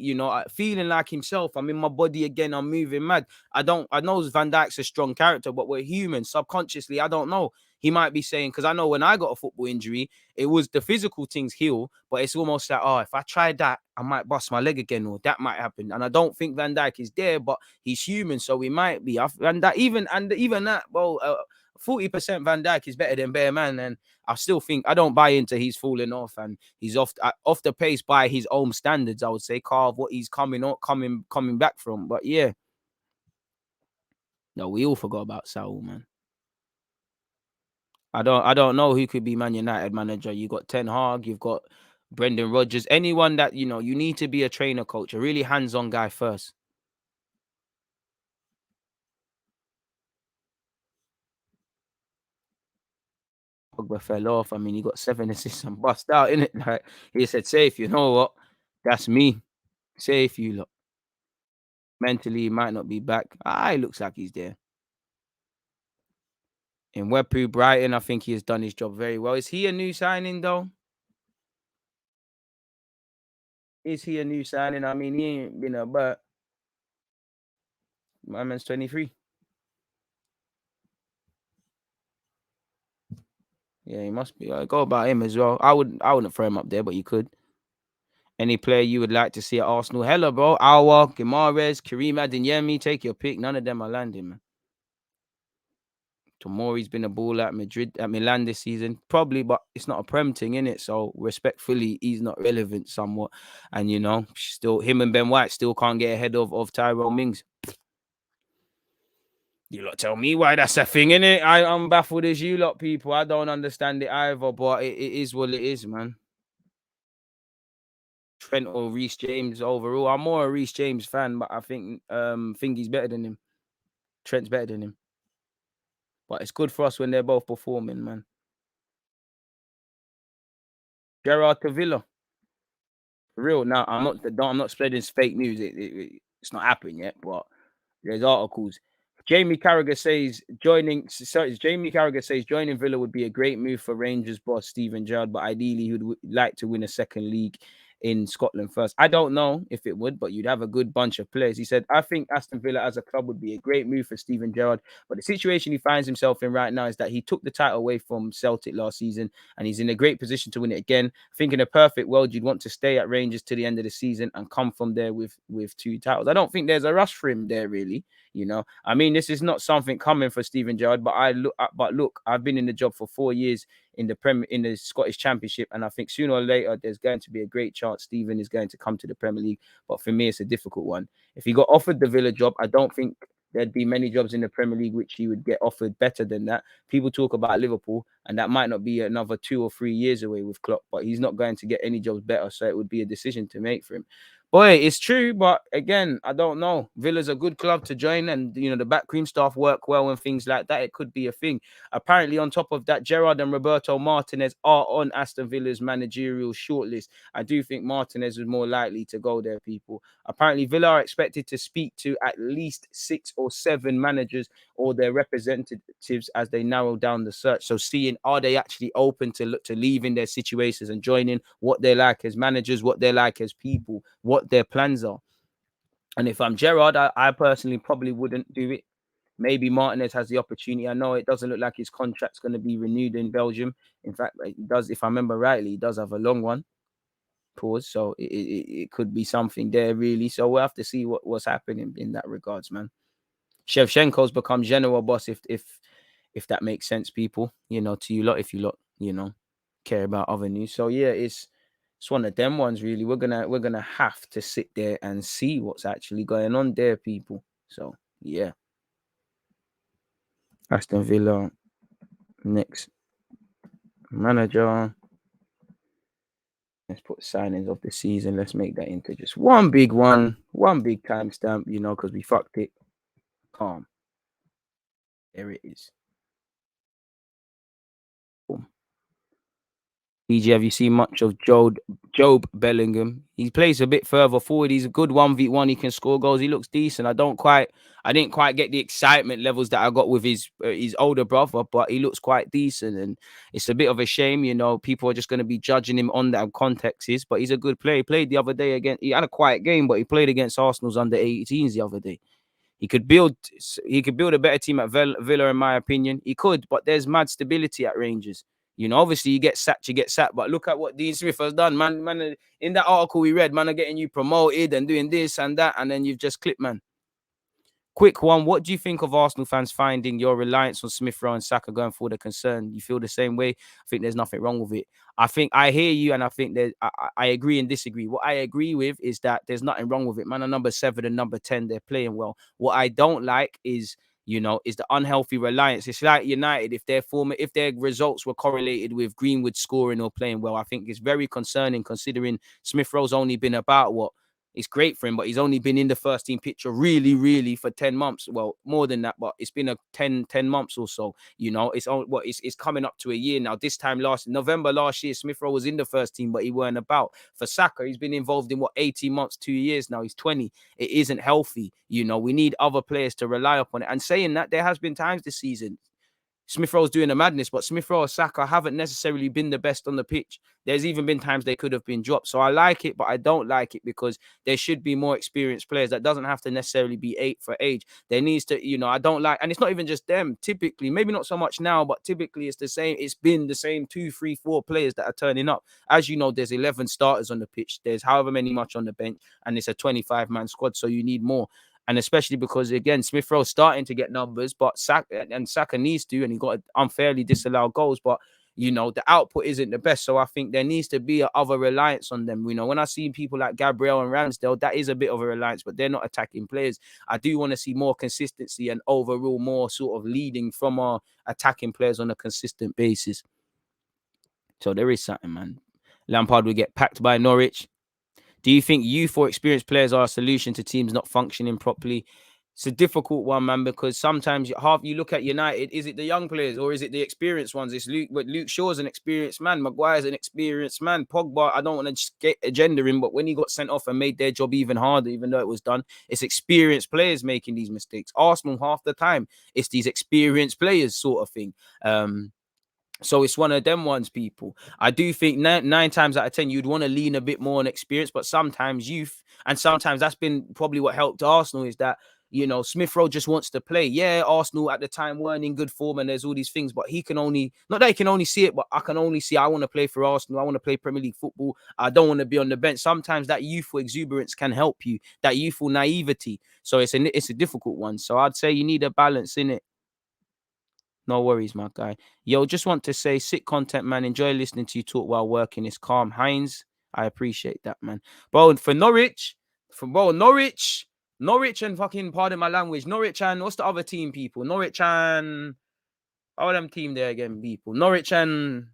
feeling like himself. I'm in my body again. I'm moving mad. I know Van Dijk's a strong character, but we're human. Subconsciously, I don't know. He might be saying, because I know when I got a football injury, it was the physical things heal, but it's almost like, oh, if I try that, I might bust my leg again, or that might happen. And I don't think Van Dijk is there, but he's human, so he might be. And that even that, bro, 40% Van Dijk is better than Bear Man, and I still think I don't buy into he's falling off and he's off the pace by his own standards. I would say, Carve what he's coming back from. But yeah, no, we all forgot about Saul, man. I don't know who could be Man United manager. You got Ten Hag, you've got Brendan Rodgers, anyone that you need to be a trainer coach, a really hands-on guy first. Pogba fell off. I mean, he got 7 assists and bust out in it. Like he said, safe, you know what? That's me. Safe, you look. Mentally, he might not be back. It looks like he's there. In Wepu Brighton, I think he has done his job very well. Is he a new signing though? Is he a new signing? I mean, he ain't been a but my man's 23. Yeah, he must be. Go about him as well. I wouldn't throw him up there, but you could. Any player you would like to see at Arsenal? Hella, bro. Awa, Gimares, Kareem Adeyemi, take your pick. None of them are landing, man. Tomori's been a ball at Milan this season, probably, but it's not a prem thing, in it. So respectfully, he's not relevant somewhat, and still him and Ben White still can't get ahead of Tyrone Mings. You lot tell me why that's a thing, innit? I'm baffled as you lot, people. I don't understand it either, but it is what it is, man. Trent or Reece James overall. I'm more a Reece James fan, but I think he's better than him. Trent's better than him. But it's good for us when they're both performing, man. Gerard to Villa. For real. Now I'm not spreading fake news. It's not happening yet, but there's articles. Jamie Carragher says joining Villa would be a great move for Rangers boss Steven Gerrard, but ideally he would like to win a second league in Scotland first. I don't know if it would, but you'd have a good bunch of players. He said, I think Aston Villa as a club would be a great move for Steven Gerrard, but the situation he finds himself in right now is that he took the title away from Celtic last season and he's in a great position to win it again. I think in a perfect world, you'd want to stay at Rangers to the end of the season and come from there with 2 titles. I don't think there's a rush for him there, really. I mean, this is not something coming for Steven Gerrard, but look, I've been in the job for 4 years in the Scottish Championship, and I think sooner or later there's going to be a great chance Steven is going to come to the Premier League. But for me, it's a difficult one. If he got offered the Villa job, I don't think there'd be many jobs in the Premier League which he would get offered better than that. People talk about Liverpool, and that might not be another 2 or 3 years away with Klopp, but he's not going to get any jobs better, so it would be a decision to make for him. Boy, it's true, but again, I don't know. Villa's a good club to join, and the backroom staff work well and things like that. It could be a thing. Apparently, on top of that, Gerrard and Roberto Martinez are on Aston Villa's managerial shortlist. I do think Martinez is more likely to go there, people. Apparently, Villa are expected to speak to at least 6 or 7 managers or their representatives as they narrow down the search. So seeing, are they actually open to leaving their situations and joining, what they're like as managers, what they're like as people, what their plans are. And if I'm Gerrard, I personally probably wouldn't do it. Maybe Martinez has the opportunity. I know it doesn't look like his contract's going to be renewed in Belgium. In fact, it does, if I remember rightly, he does have a long one. Pause. So it could be something there, really. So we'll have to see what's happening in that regards, man. Shevchenko's become general boss, if that makes sense, people. To you lot, if you lot, care about other news. So yeah, it's one of them ones, really. We're gonna have to sit there and see what's actually going on there, people. So yeah. Aston Villa next manager. Let's put signings of the season. Let's make that into just one big timestamp, because we fucked it. Calm. There it is. Boom. EG, have you seen much of Job Bellingham? He plays a bit further forward. He's a good 1v1. He can score goals. He looks decent. I didn't quite get the excitement levels that I got with his older brother, but he looks quite decent. And it's a bit of a shame, you know, people are just going to be judging him on that context. But he's a good player. He played the other day again. He had a quiet game, but he played against Arsenal's under 18s the other day. He could build a better team at Villa, in my opinion. He could, but there's mad stability at Rangers. You know, obviously you get sacked. But look at what Dean Smith has done, man. In that article we read, man, are getting you promoted and doing this and that, and then you've just clipped, man. Quick one. What do you think of Arsenal fans finding your reliance on Smith Rowe and Saka going forward a concern? You feel the same way? I think there's nothing wrong with it. I think I hear you, and I think that I agree and disagree. What I agree with is that there's nothing wrong with it. Man, number 7 and number 10, they're playing well. What I don't like is, you know, is the unhealthy reliance. It's like United, if their results were correlated with Greenwood scoring or playing well, I think it's very concerning considering Smith Rowe's only been about what? It's great for him, but he's only been in the first team picture really for 10 months. Well, more than that, but it's been a 10 months or so. You know, it's coming up to a year now. This time November last year, Smith Rowe was in the first team, but he weren't about. For Saka, he's been involved in 18 months, 2 years now. He's 20. It isn't healthy. You know, we need other players to rely upon it. And saying that, there has been times this season Smith Rowe's doing a madness, but Smith Rowe or Saka haven't necessarily been the best on the pitch. There's even been times they could have been dropped. So I like it, but I don't like it because there should be more experienced players. That doesn't have to necessarily be 8 for age. There needs to, you know, I don't like, and it's not even just them. Typically, maybe not so much now, but typically it's the same. It's been the same 2, 3, 4 players that are turning up. As you know, there's 11 starters on the pitch. There's however many much on the bench, and it's a 25-man squad, so you need more. And especially because, again, Smith Rowe's starting to get numbers, but Saka needs to, and he got unfairly disallowed goals. But, you know, the output isn't the best. So I think there needs to be other reliance on them. You know, when I see people like Gabriel and Ramsdale, that is a bit of a reliance, but they're not attacking players. I do want to see more consistency and overall more sort of leading from our attacking players on a consistent basis. So there is something, man. Lampard will get packed by Norwich. Do you think youth or experienced players are a solution to teams not functioning properly? It's a difficult one, man, because sometimes you look at United, is it the young players or is it the experienced ones? It's Luke Shaw's an experienced man. Maguire's an experienced man. Pogba, I don't want to get agenda him, but when he got sent off and made their job even harder, even though it was done, it's experienced players making these mistakes. Arsenal, half the time, it's these experienced players sort of thing. So it's one of them ones, people. I do think nine times out of 10, you'd want to lean a bit more on experience, but sometimes youth, and sometimes that's been probably what helped Arsenal is that, you know, Smith Rowe just wants to play. Yeah, Arsenal at the time weren't in good form and there's all these things, but he can only, not that he can only see it, but I can only see I want to play for Arsenal. I want to play Premier League football. I don't want to be on the bench. Sometimes that youthful exuberance can help you, that youthful naivety. So it's a difficult one. So I'd say you need a balance in it. No worries, my guy. Yo, just want to say, sick content, man. Enjoy listening to you talk while working. It's calm. Heinz, I appreciate that, man. Bro, for Norwich, Norwich and fucking, pardon my language, Norwich and what's the other team, people? Norwich and, how are them team there again, people? Norwich and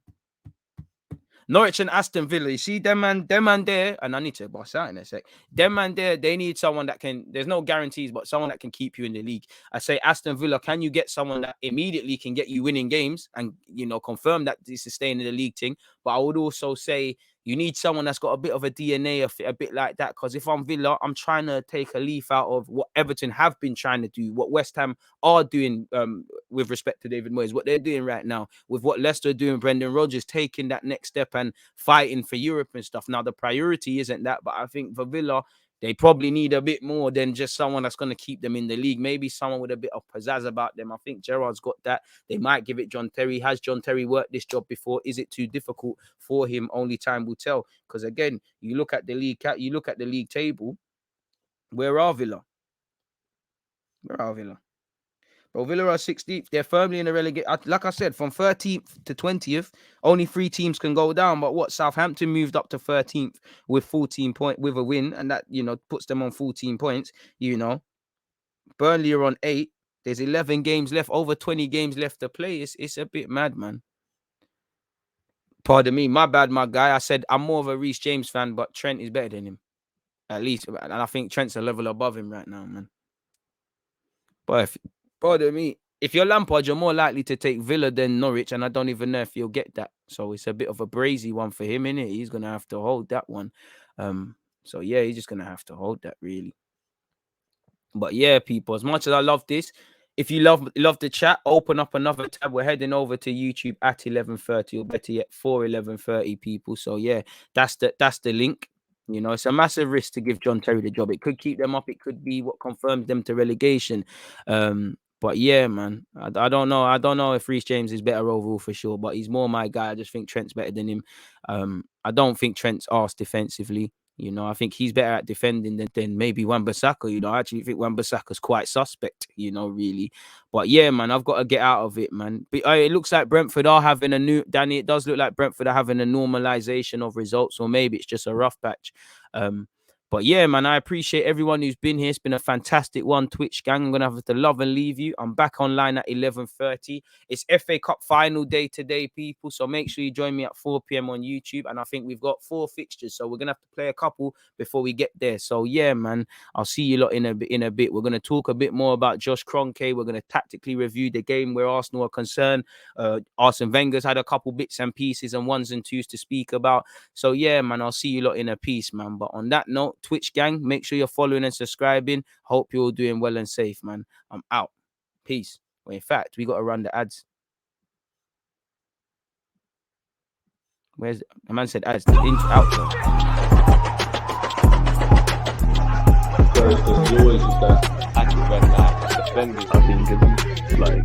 Aston Villa. You see them man there, and I need to boss out in a sec. Them man there, they need someone that can, there's no guarantees, but someone that can keep you in the league. I say Aston Villa, can you get someone that immediately can get you winning games and, you know, confirm that this is staying in the league thing? But I would also say you need someone that's got a bit of a DNA, a bit like that. Because if I'm Villa, I'm trying to take a leaf out of what Everton have been trying to do, what West Ham are doing with respect to David Moyes, what they're doing right now, with what Leicester are doing, Brendan Rodgers taking that next step and fighting for Europe and stuff. Now, the priority isn't that, but I think for Villa, they probably need a bit more than just someone that's going to keep them in the league. Maybe someone with a bit of pizzazz about them. I think Gerrard's got that. They might give it John Terry. Has John Terry worked this job before? Is it too difficult for him? Only time will tell. Because again, you look at the league table. Where are Villa? Bro, Villa are 16th. They're firmly in the relegation. Like I said, from 13th to 20th, only 3 teams can go down. But what? Southampton moved up to 13th with 14 points with a win, and that, you know, puts them on 14 points. You know, Burnley are on 8. There's 11 games left, over 20 games left to play. It's a bit mad, man. Pardon me, my bad, my guy. I said I'm more of a Reece James fan, but Trent is better than him, at least. And I think Trent's a level above him right now, man. But pardon me, if you're Lampard, you're more likely to take Villa than Norwich, and I don't even know if you'll get that. So it's a bit of a brazy one for him, innit? He's gonna have to hold that one. So yeah, he's just gonna have to hold that really. But yeah, people, as much as I love this, if you love the chat, open up another tab. We're heading over to YouTube at 11:30, or better yet, for 11:30, people. So yeah, that's the link. You know, it's a massive risk to give John Terry the job. It could keep them up. It could be what confirms them to relegation. But yeah, man, I don't know. I don't know if Reece James is better overall for sure, but he's more my guy. I just think Trent's better than him. I don't think Trent's arse defensively. You know, I think he's better at defending than maybe Wan-Bissaka. You know, I actually think Wan-Bissaka's quite suspect, you know, really. But yeah, man, I've got to get out of it, man. But it looks like Brentford are having Danny, it does look like Brentford are having a normalization of results, or maybe it's just a rough patch. But yeah, man, I appreciate everyone who's been here. It's been a fantastic one, Twitch gang. I'm going to have to love and leave you. I'm back online at 11:30. It's FA Cup final day today, people. So make sure you join me at 4 p.m. on YouTube. And I think we've got 4 fixtures. So we're going to have to play a couple before we get there. So yeah, man, I'll see you lot in a bit. We're going to talk a bit more about Josh Kroenke. We're going to tactically review the game where Arsenal are concerned. Arsene Wenger's had a couple bits and pieces and ones and twos to speak about. So yeah, man, I'll see you lot in a piece, man. But on that note, Twitch gang, make sure you're following and subscribing. Hope you're all doing well and safe, man. I'm out. Peace. Well, in fact, we got to run the ads. Where's the man said ads? Outro. So it's always just that active and defending. I think it's like